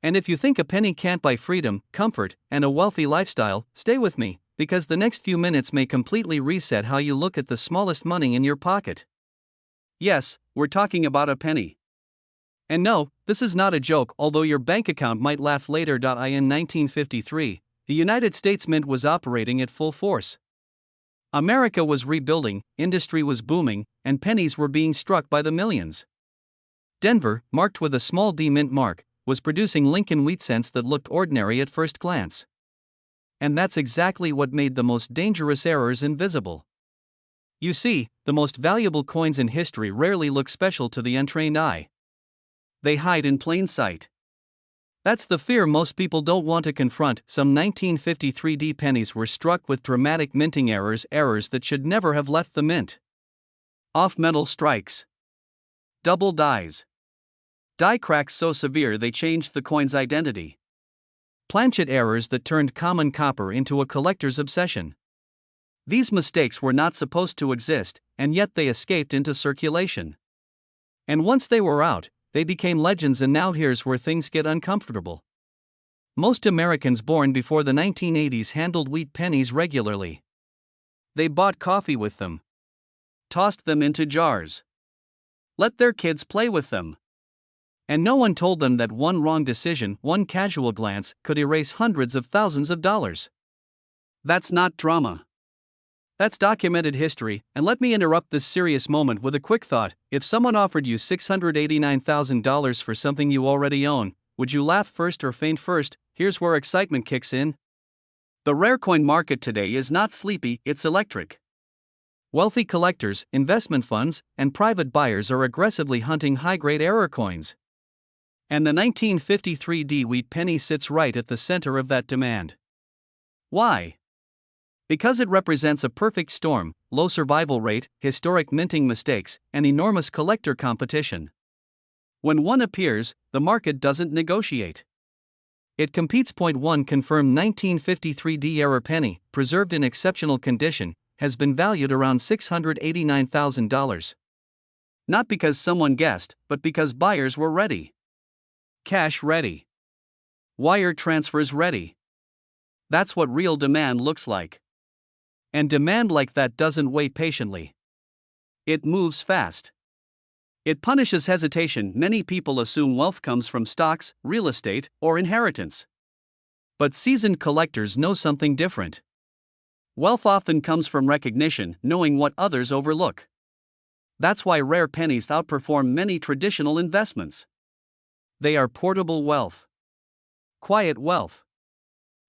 And if you think a penny can't buy freedom, comfort, and a wealthy lifestyle, stay with me, because the next few minutes may completely reset how you look at the smallest money in your pocket. Yes, we're talking about a penny. And no, this is not a joke, although your bank account might laugh later. In 1953, the United States Mint was operating at full force. America was rebuilding, industry was booming, and pennies were being struck by the millions. Denver, marked with a small D mint mark, was producing Lincoln wheat cents that looked ordinary at first glance. And that's exactly what made the most dangerous errors invisible. You see, the most valuable coins in history rarely look special to the untrained eye. They hide in plain sight. That's the fear most people don't want to confront. Some 1953 D pennies were struck with dramatic minting errors that should never have left the mint. Off-metal strikes. Double dies. Die cracks so severe they changed the coin's identity. Planchet errors that turned common copper into a collector's obsession. These mistakes were not supposed to exist, and yet they escaped into circulation. And once they were out, they became legends. And now here's where things get uncomfortable. Most Americans born before the 1980s handled wheat pennies regularly. They bought coffee with them. Tossed them into jars. Let their kids play with them. And no one told them that one wrong decision, one casual glance, could erase hundreds of thousands of dollars. That's not drama. That's documented history. And let me interrupt this serious moment with a quick thought. If someone offered you $689,000 for something you already own, would you laugh first or faint first? Here's where excitement kicks in. The rare coin market today is not sleepy, it's electric. Wealthy collectors, investment funds, and private buyers are aggressively hunting high-grade error coins. And the 1953 D wheat penny sits right at the center of that demand. Why? Because it represents a perfect storm: low survival rate, historic minting mistakes, and enormous collector competition. When one appears, the market doesn't negotiate. It competes. Point 1 confirmed 1953 D error penny, preserved in exceptional condition, has been valued around $689,000. Not because someone guessed, but because buyers were ready. Cash ready. Wire transfers ready. That's what real demand looks like. And demand like that doesn't wait patiently. It moves fast. It punishes hesitation. Many people assume wealth comes from stocks, real estate, or inheritance. But seasoned collectors know something different. Wealth often comes from recognition, knowing what others overlook. That's why rare pennies outperform many traditional investments. They are portable wealth. Quiet wealth.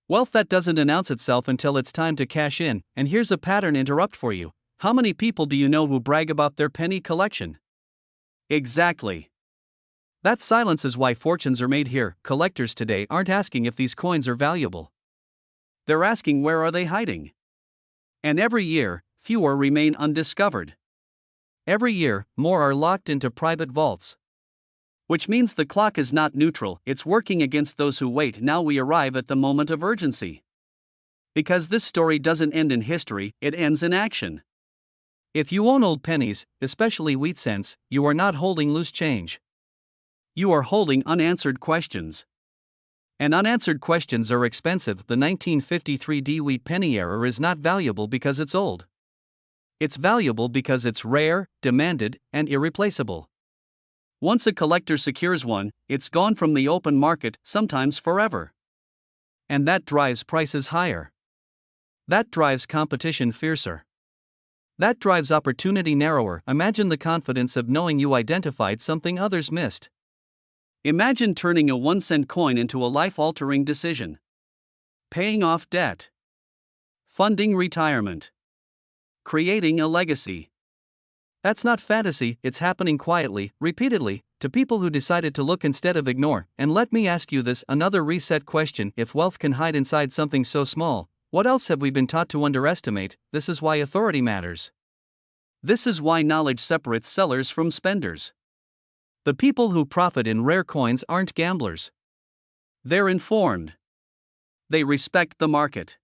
Wealth that doesn't announce itself until it's time to cash in. And here's a pattern interrupt for you. How many people do you know who brag about their penny collection? Exactly. That silence is why fortunes are made here. Collectors today aren't asking if these coins are valuable. They're asking where are they hiding? And every year, fewer remain undiscovered. Every year, more are locked into private vaults. Which means the clock is not neutral, it's working against those who wait. Now we arrive at the moment of urgency. Because this story doesn't end in history, it ends in action. If you own old pennies, especially wheat cents, you are not holding loose change. You are holding unanswered questions. And unanswered questions are expensive. The 1953 D wheat penny error is not valuable because it's old. It's valuable because it's rare, demanded, and irreplaceable. Once a collector secures one, it's gone from the open market, sometimes forever. And that drives prices higher. That drives competition fiercer. That drives opportunity narrower. Imagine the confidence of knowing you identified something others missed. Imagine turning a 1-cent coin into a life-altering decision. Paying off debt. Funding retirement. Creating a legacy. That's not fantasy, it's happening quietly, repeatedly, to people who decided to look instead of ignore. And let me ask you this, another reset question: if wealth can hide inside something so small, what else have we been taught to underestimate? This is why authority matters. This is why knowledge separates sellers from spenders. The people who profit in rare coins aren't gamblers. They're informed. They respect the market.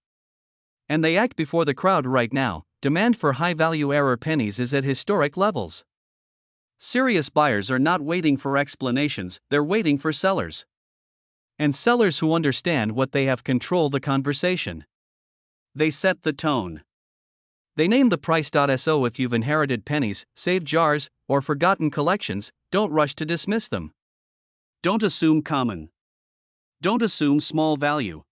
And they act before the crowd. Right now, demand for high-value rare pennies is at historic levels. Serious buyers are not waiting for explanations, they're waiting for sellers. And sellers who understand what they have control the conversation. They set the tone. They name the price. So if you've inherited pennies, saved jars, or forgotten collections, don't rush to dismiss them. Don't assume common. Don't assume small value.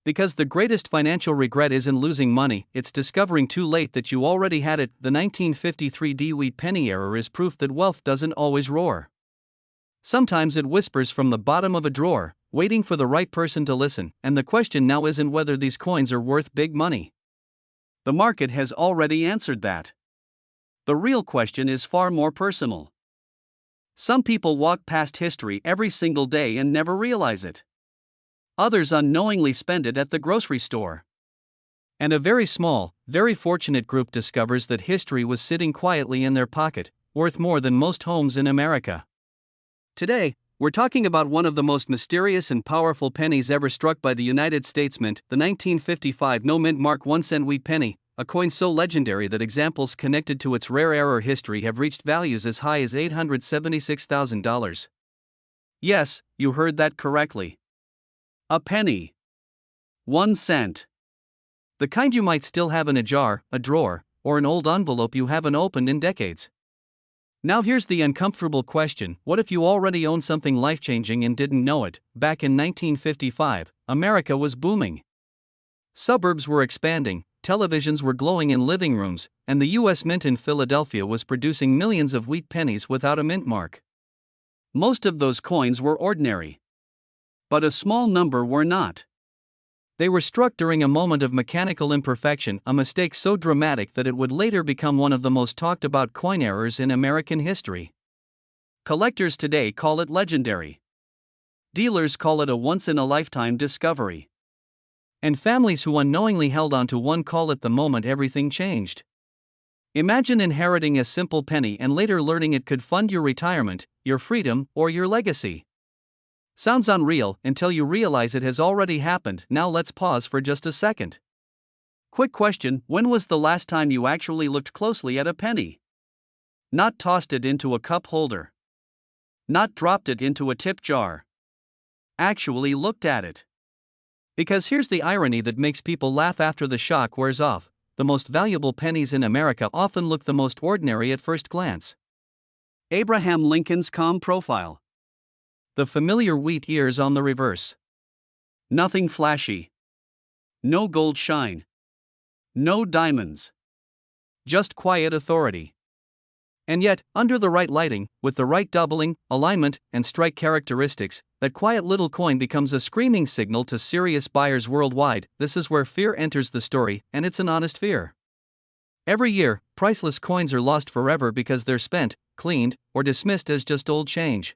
Because the greatest financial regret isn't losing money, it's discovering too late that you already had it. The 1953 D wheat penny error is proof that wealth doesn't always roar. Sometimes it whispers from the bottom of a drawer, waiting for the right person to listen. And the question now isn't whether these coins are worth big money. The market has already answered that. The real question is far more personal. Some people walk past history every single day and never realize it. Others unknowingly spend it at the grocery store. And a very small, very fortunate group discovers that history was sitting quietly in their pocket, worth more than most homes in America. Today, we're talking about one of the most mysterious and powerful pennies ever struck by the United States Mint, the 1955 no-mint mark 1-cent wheat penny, a coin so legendary that examples connected to its rare error history have reached values as high as $876,000. Yes, you heard that correctly. A penny. 1 cent. The kind you might still have in a jar, a drawer, or an old envelope you haven't opened in decades. Now here's the uncomfortable question: what if you already own something life-changing and didn't know it? Back in 1955, America was booming. Suburbs were expanding, televisions were glowing in living rooms, and the U.S. Mint in Philadelphia was producing millions of wheat pennies without a mint mark. Most of those coins were ordinary. But a small number were not. They were struck during a moment of mechanical imperfection, a mistake so dramatic that it would later become one of the most talked about coin errors in American history. Collectors today call it legendary. Dealers call it a once-in-a-lifetime discovery. And families who unknowingly held on to one call it the moment everything changed. Imagine inheriting a simple penny and later learning it could fund your retirement, your freedom, or your legacy. Sounds unreal until you realize it has already happened. Now let's pause for just a second. Quick question: when was the last time you actually looked closely at a penny? Not tossed it into a cup holder. Not dropped it into a tip jar. actually looked at it. Because here's the irony that makes people laugh after the shock wears off: the most valuable pennies in America often look the most ordinary at first glance. Abraham Lincoln's calm profile. The familiar wheat ears on the reverse. Nothing flashy. No gold shine. No diamonds. Just quiet authority. And yet, under the right lighting, with the right doubling, alignment, and strike characteristics, that quiet little coin becomes a screaming signal to serious buyers worldwide. This is where fear enters the story, and it's an honest fear. Every year, priceless coins are lost forever because they're spent, cleaned, or dismissed as just old change.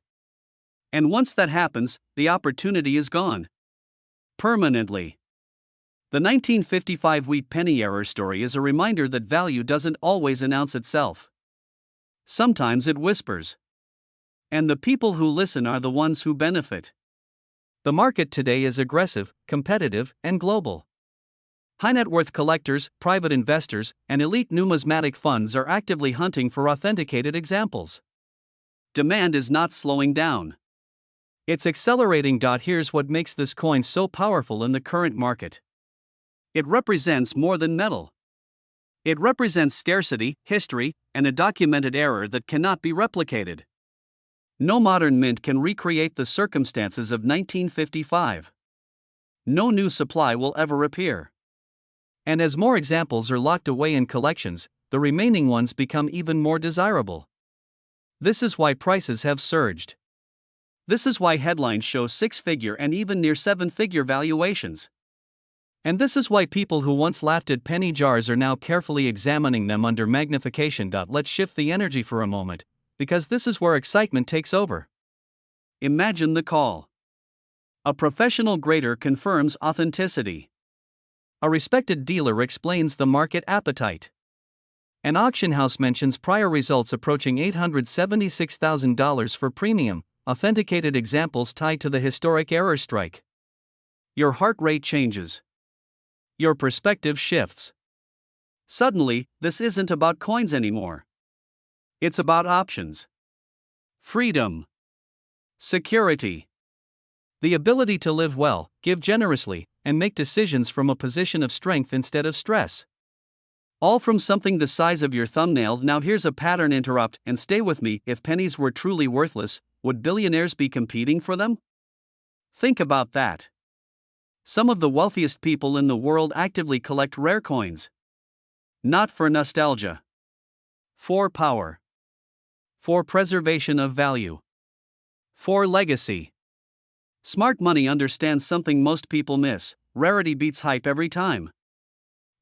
And once that happens, the opportunity is gone. Permanently. The 1955 wheat penny error story is a reminder that value doesn't always announce itself. Sometimes it whispers. And the people who listen are the ones who benefit. The market today is aggressive, competitive, and global. High net worth collectors, private investors, and elite numismatic funds are actively hunting for authenticated examples. Demand is not slowing down. It's accelerating. Here's what makes this coin so powerful in the current market. It represents more than metal. It represents scarcity, history, and a documented error that cannot be replicated. No modern mint can recreate the circumstances of 1955. No new supply will ever appear. And as more examples are locked away in collections, the remaining ones become even more desirable. This is why prices have surged. This is why headlines show six-figure and even near seven-figure valuations. And this is why people who once laughed at penny jars are now carefully examining them under magnification. Let's shift the energy for a moment, because this is where excitement takes over. Imagine the call. A professional grader confirms authenticity. A respected dealer explains the market appetite. An auction house mentions prior results approaching $876,000 for premium, authenticated examples tied to the historic error strike. Your heart rate changes. Your perspective shifts. Suddenly, this isn't about coins anymore. It's about options. Freedom. Security. The ability to live well, give generously, and make decisions from a position of strength instead of stress. All from something the size of your thumbnail. Now here's a pattern interrupt, and stay with me. If pennies were truly worthless, would billionaires be competing for them? Think about that. Some of the wealthiest people in the world actively collect rare coins. Not for nostalgia. For power. For preservation of value. For legacy. Smart money understands something most people miss: rarity beats hype every time.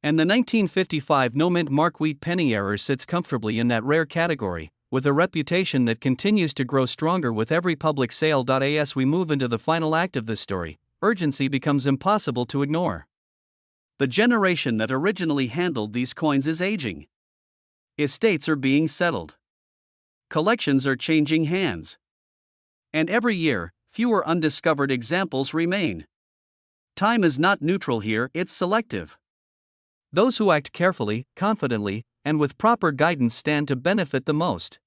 And the 1955 no-mint mark wheat penny error sits comfortably in that rare category, with a reputation that continues to grow stronger with every public sale. As we move into the final act of this story, urgency becomes impossible to ignore. The generation that originally handled these coins is aging. Estates are being settled. Collections are changing hands. And every year, fewer undiscovered examples remain. Time is not neutral here, it's selective. Those who act carefully, confidently, and with proper guidance stand to benefit the most.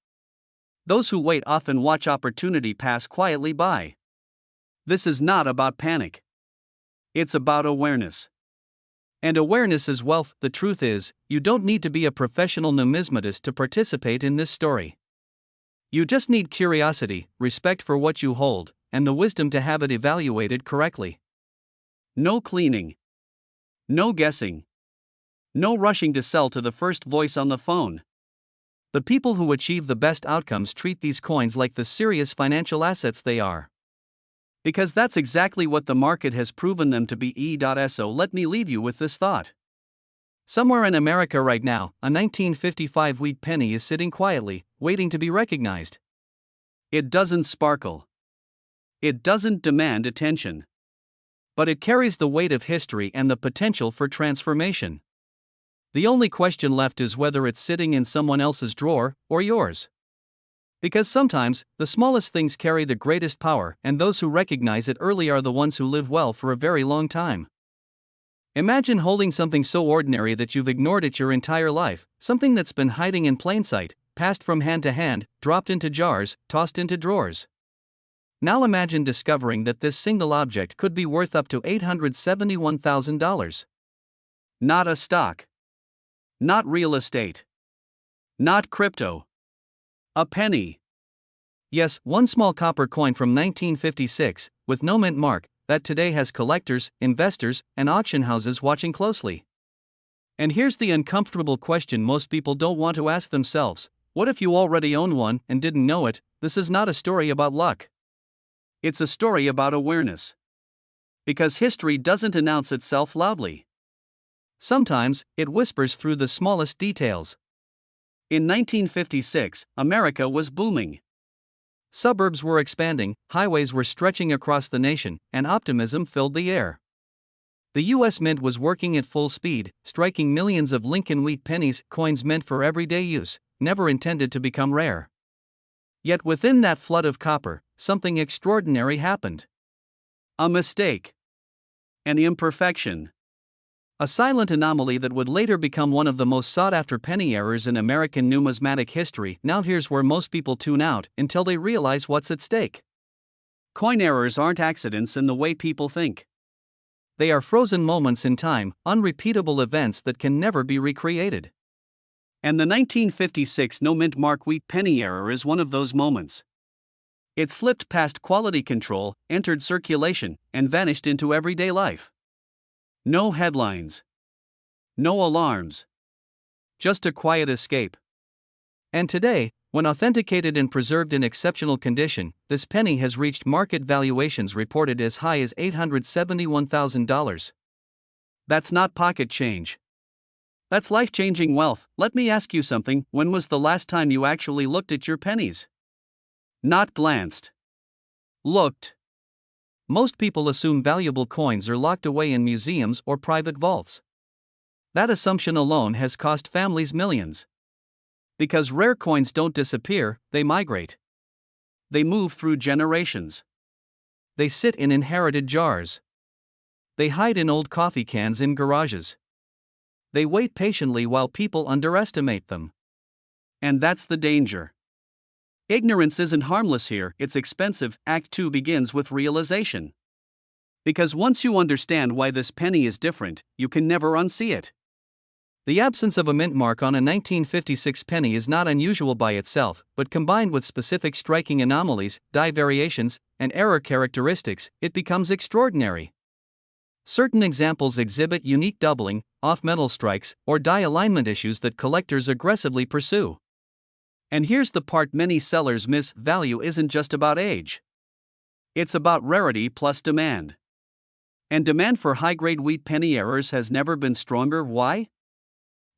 Those who wait often watch opportunity pass quietly by. This is not about panic. It's about awareness. And awareness is wealth. The truth is, you don't need to be a professional numismatist to participate in this story. You just need curiosity, respect for what you hold, and the wisdom to have it evaluated correctly. No cleaning. No guessing. No rushing to sell to the first voice on the phone. The people who achieve the best outcomes treat these coins like the serious financial assets they are. Because that's exactly what the market has proven them to be. So let me leave you with this thought. Somewhere in America right now, a 1955 wheat penny is sitting quietly, waiting to be recognized. It doesn't sparkle. It doesn't demand attention. But it carries the weight of history and the potential for transformation. The only question left is whether it's sitting in someone else's drawer or yours. Because sometimes, the smallest things carry the greatest power, and those who recognize it early are the ones who live well for a very long time. Imagine holding something so ordinary that you've ignored it your entire life, something that's been hiding in plain sight, passed from hand to hand, dropped into jars, tossed into drawers. Now imagine discovering that this single object could be worth up to $871,000. Not a stock. Not real estate. Not crypto. A penny. Yes, one small copper coin from 1956, with no mint mark, that today has collectors, investors, and auction houses watching closely. And here's the uncomfortable question most people don't want to ask themselves: what if you already own one and didn't know it? This is not a story about luck. It's a story about awareness. Because history doesn't announce itself loudly. Sometimes, it whispers through the smallest details. In 1956, America was booming. Suburbs were expanding, highways were stretching across the nation, and optimism filled the air. The U.S. Mint was working at full speed, striking millions of Lincoln wheat pennies, coins meant for everyday use, never intended to become rare. Yet within that flood of copper, something extraordinary happened. A mistake. An imperfection. A silent anomaly that would later become one of the most sought-after penny errors in American numismatic history. Now here's where most people tune out until they realize what's at stake. Coin errors aren't accidents in the way people think. They are frozen moments in time, unrepeatable events that can never be recreated. And the 1956 no-mint mark wheat penny error is one of those moments. It slipped past quality control, entered circulation, and vanished into everyday life. No headlines. No alarms. Just a quiet escape. And today, when authenticated and preserved in exceptional condition, this penny has reached market valuations reported as high as $871,000. That's not pocket change. That's life-changing wealth. Let me ask you something: when was the last time you actually looked at your pennies? Not glanced. Looked. Most people assume valuable coins are locked away in museums or private vaults. That assumption alone has cost families millions. Because rare coins don't disappear, they migrate. They move through generations. They sit in inherited jars. They hide in old coffee cans in garages. They wait patiently while people underestimate them. And that's the danger. Ignorance isn't harmless here, it's expensive. Act 2 begins with realization. Because once you understand why this penny is different, you can never unsee it. The absence of a mint mark on a 1956 penny is not unusual by itself, but combined with specific striking anomalies, die variations, and error characteristics, it becomes extraordinary. Certain examples exhibit unique doubling, off-metal strikes, or die alignment issues that collectors aggressively pursue. And here's the part many sellers miss: value isn't just about age. It's about rarity plus demand. And demand for high-grade wheat penny errors has never been stronger. Why?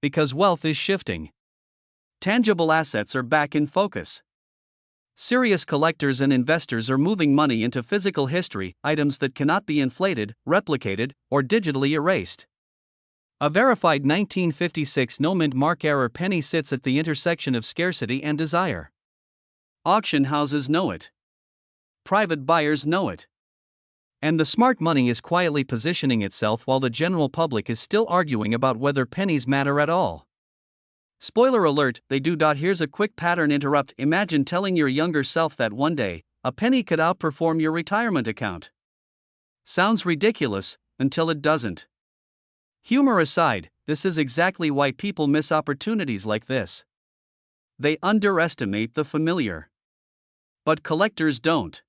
Because wealth is shifting. Tangible assets are back in focus. Serious collectors and investors are moving money into physical history, items that cannot be inflated, replicated, or digitally erased. A verified 1956 no-mint mark error penny sits at the intersection of scarcity and desire. Auction houses know it. Private buyers know it. And the smart money is quietly positioning itself while the general public is still arguing about whether pennies matter at all. Spoiler alert, they do. Here's a quick pattern interrupt. Imagine telling your younger self that one day, a penny could outperform your retirement account. Sounds ridiculous, until it doesn't. Humor aside, this is exactly why people miss opportunities like this. They underestimate the familiar. But collectors don't.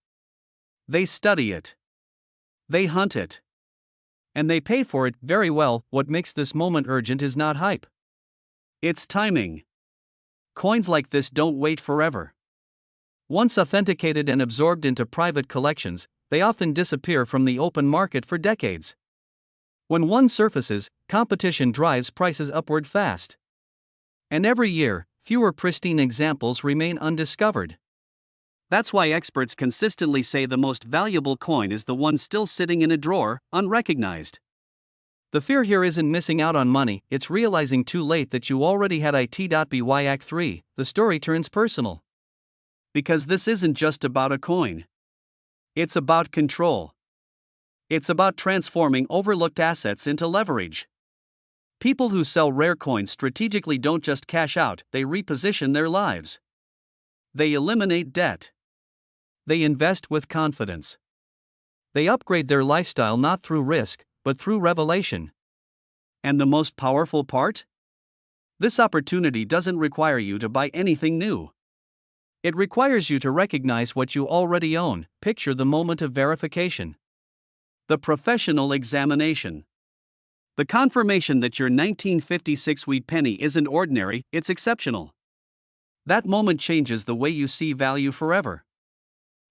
They study it. They hunt it. And they pay for it. Very well. What makes this moment urgent is not hype. It's timing. Coins like this don't wait forever. Once authenticated and absorbed into private collections, they often disappear from the open market for decades. When one surfaces, competition drives prices upward fast. And every year, fewer pristine examples remain undiscovered. That's why experts consistently say the most valuable coin is the one still sitting in a drawer, unrecognized. The fear here isn't missing out on money, it's realizing too late that you already had it. By Act 3, the story turns personal. Because this isn't just about a coin. It's about control. It's about transforming overlooked assets into leverage. People who sell rare coins strategically don't just cash out, they reposition their lives. They eliminate debt. They invest with confidence. They upgrade their lifestyle not through risk, but through revelation. And the most powerful part? This opportunity doesn't require you to buy anything new. It requires you to recognize what you already own. Picture the moment of verification. The professional examination. The confirmation that your 1956 wheat penny isn't ordinary, it's exceptional. That moment changes the way you see value forever.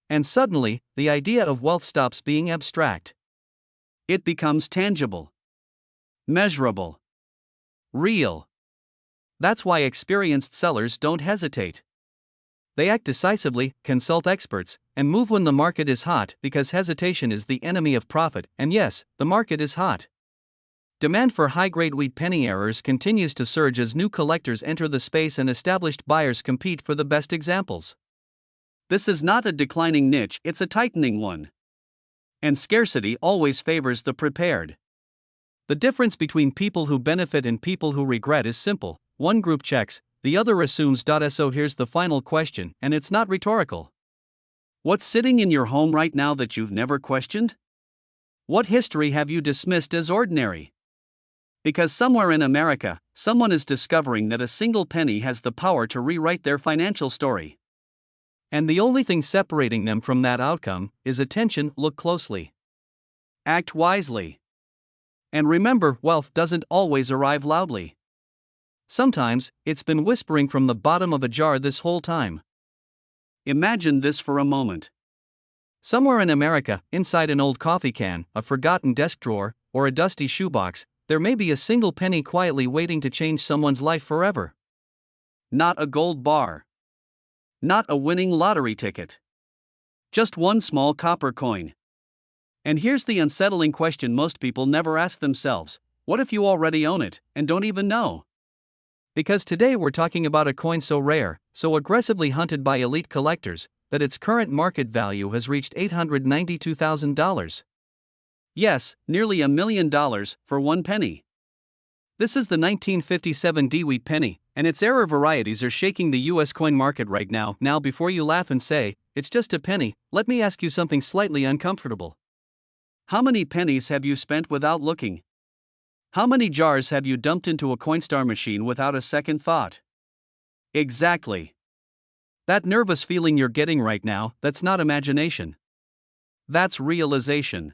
And suddenly, the idea of wealth stops being abstract. It becomes tangible, measurable, real. That's why experienced sellers don't hesitate. They act decisively, consult experts, and move when the market is hot, because hesitation is the enemy of profit. And yes, the market is hot. Demand for high-grade wheat penny errors continues to surge as new collectors enter the space and established buyers compete for the best examples. This is not a declining niche, it's a tightening one. And scarcity always favors the prepared. The difference between people who benefit and people who regret is simple. One group checks, the other assumes. So here's the final question, and it's not rhetorical. What's sitting in your home right now that you've never questioned? What history have you dismissed as ordinary? Because somewhere in America, someone is discovering that a single penny has the power to rewrite their financial story. And the only thing separating them from that outcome is attention. Look closely. Act wisely. And remember, wealth doesn't always arrive loudly. Sometimes, it's been whispering from the bottom of a jar this whole time. Imagine this for a moment. Somewhere in America, inside an old coffee can, a forgotten desk drawer, or a dusty shoebox, there may be a single penny quietly waiting to change someone's life forever. Not a gold bar. Not a winning lottery ticket. Just one small copper coin. And here's the unsettling question most people never ask themselves: what if you already own it, and don't even know? Because today we're talking about a coin so rare, so aggressively hunted by elite collectors, that its current market value has reached $892,000. Yes, nearly $1 million for one penny. This is the 1957 wheat penny, and its error varieties are shaking the US coin market right now. Now, before you laugh and say, it's just a penny, let me ask you something slightly uncomfortable. How many pennies have you spent without looking? How many jars have you dumped into a Coinstar machine without a second thought? Exactly. That nervous feeling you're getting right now, that's not imagination. That's realization.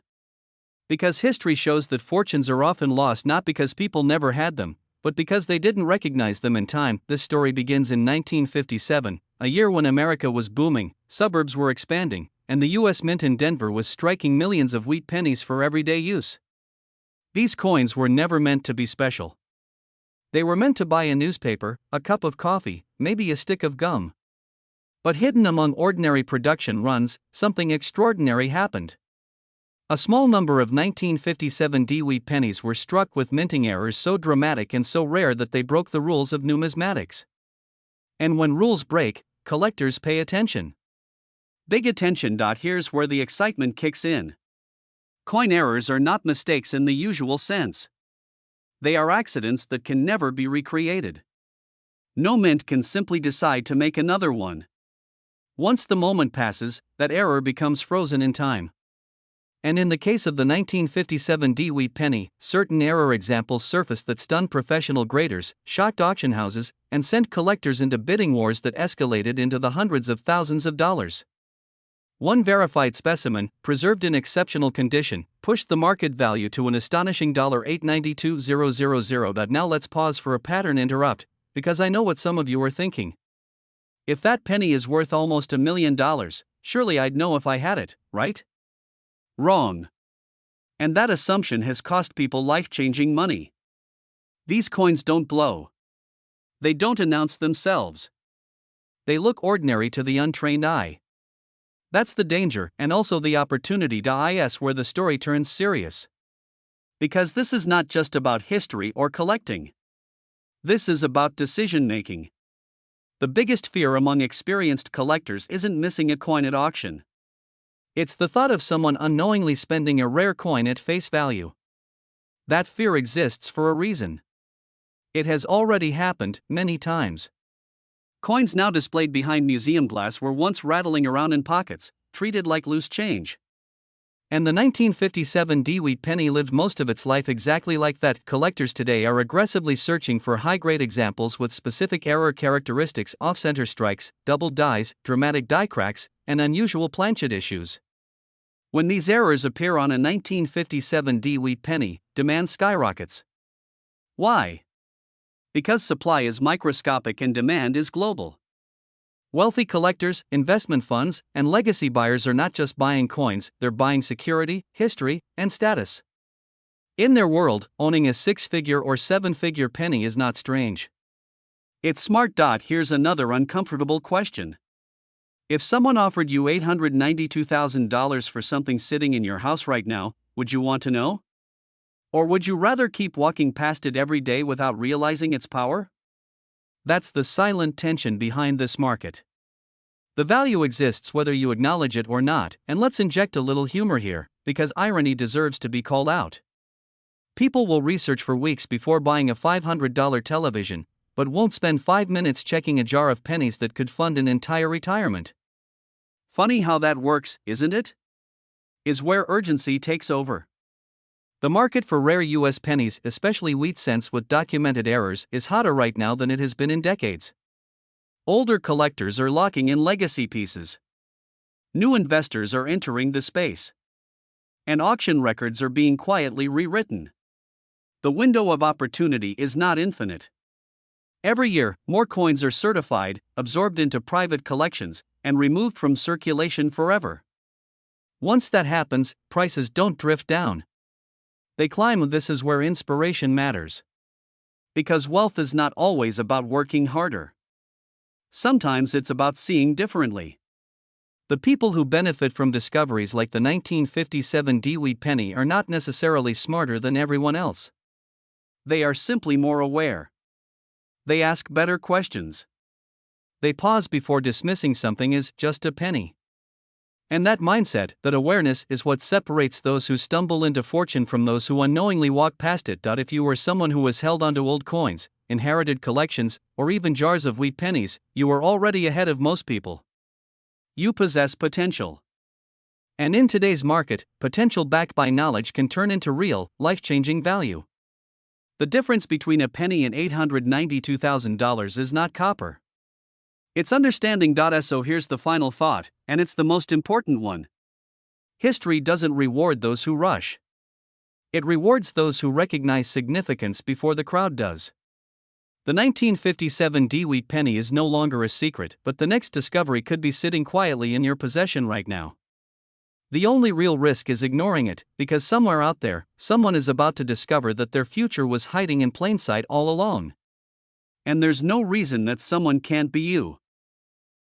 Because history shows that fortunes are often lost not because people never had them, but because they didn't recognize them in time. This story begins in 1957, a year when America was booming, suburbs were expanding, and the US Mint in Denver was striking millions of wheat pennies for everyday use. These coins were never meant to be special. They were meant to buy a newspaper, a cup of coffee, maybe a stick of gum. But hidden among ordinary production runs, something extraordinary happened. A small number of 1957 wheat pennies were struck with minting errors so dramatic and so rare that they broke the rules of numismatics. And when rules break, collectors pay attention. Big attention. Here's where the excitement kicks in. Coin errors are not mistakes in the usual sense. They are accidents that can never be recreated. No mint can simply decide to make another one. Once the moment passes, that error becomes frozen in time. And in the case of the 1957 wheat penny, certain error examples surfaced that stunned professional graders, shocked auction houses, and sent collectors into bidding wars that escalated into the hundreds of thousands of dollars. One verified specimen, preserved in exceptional condition, pushed the market value to an astonishing $892,000. Now let's pause for a pattern interrupt, because I know what some of you are thinking. If that penny is worth almost $1 million, surely I'd know if I had it, right? Wrong. And that assumption has cost people life-changing money. These coins don't glow. They don't announce themselves. They look ordinary to the untrained eye. That's the danger, and also the opportunity. Is where the story turns serious. Because this is not just about history or collecting. This is about decision-making. The biggest fear among experienced collectors isn't missing a coin at auction. It's the thought of someone unknowingly spending a rare coin at face value. That fear exists for a reason. It has already happened many times. Coins now displayed behind museum glass were once rattling around in pockets, treated like loose change. And the 1957 DeWitt penny lived most of its life exactly like that. Collectors today are aggressively searching for high-grade examples with specific error characteristics: off-center strikes, double dies, dramatic die cracks, and unusual planchet issues. When these errors appear on a 1957 DeWitt penny, demand skyrockets. Why? Because supply is microscopic and demand is global. Wealthy collectors, investment funds, and legacy buyers are not just buying coins, they're buying security, history, and status. In their world, owning a six-figure or seven-figure penny is not strange. It's smart. Here's another uncomfortable question. If someone offered you $892,000 for something sitting in your house right now, would you want to know? Or would you rather keep walking past it every day without realizing its power? That's the silent tension behind this market. The value exists whether you acknowledge it or not, and let's inject a little humor here, because irony deserves to be called out. People will research for weeks before buying a $500 television, but won't spend 5 minutes checking a jar of pennies that could fund an entire retirement. Funny how that works, isn't it? Is where urgency takes over. The market for rare U.S. pennies, especially wheat cents with documented errors, is hotter right now than it has been in decades. Older collectors are locking in legacy pieces. New investors are entering the space. And auction records are being quietly rewritten. The window of opportunity is not infinite. Every year, more coins are certified, absorbed into private collections, and removed from circulation forever. Once that happens, prices don't drift down. They climb. This is where inspiration matters. Because wealth is not always about working harder. Sometimes it's about seeing differently. The people who benefit from discoveries like the 1957 DeWitt penny are not necessarily smarter than everyone else. They are simply more aware. They ask better questions. They pause before dismissing something as just a penny. And that mindset, that awareness, is what separates those who stumble into fortune from those who unknowingly walk past it. If you were someone who has held onto old coins, inherited collections, or even jars of wheat pennies, you are already ahead of most people. You possess potential. And in today's market, potential backed by knowledge can turn into real, life-changing value. The difference between a penny and $892,000 is not copper. It's understanding. So here's the final thought, and it's the most important one. History doesn't reward those who rush. It rewards those who recognize significance before the crowd does. The 1957 DeWitt penny is no longer a secret, but the next discovery could be sitting quietly in your possession right now. The only real risk is ignoring it, because somewhere out there, someone is about to discover that their future was hiding in plain sight all along. And there's no reason that someone can't be you.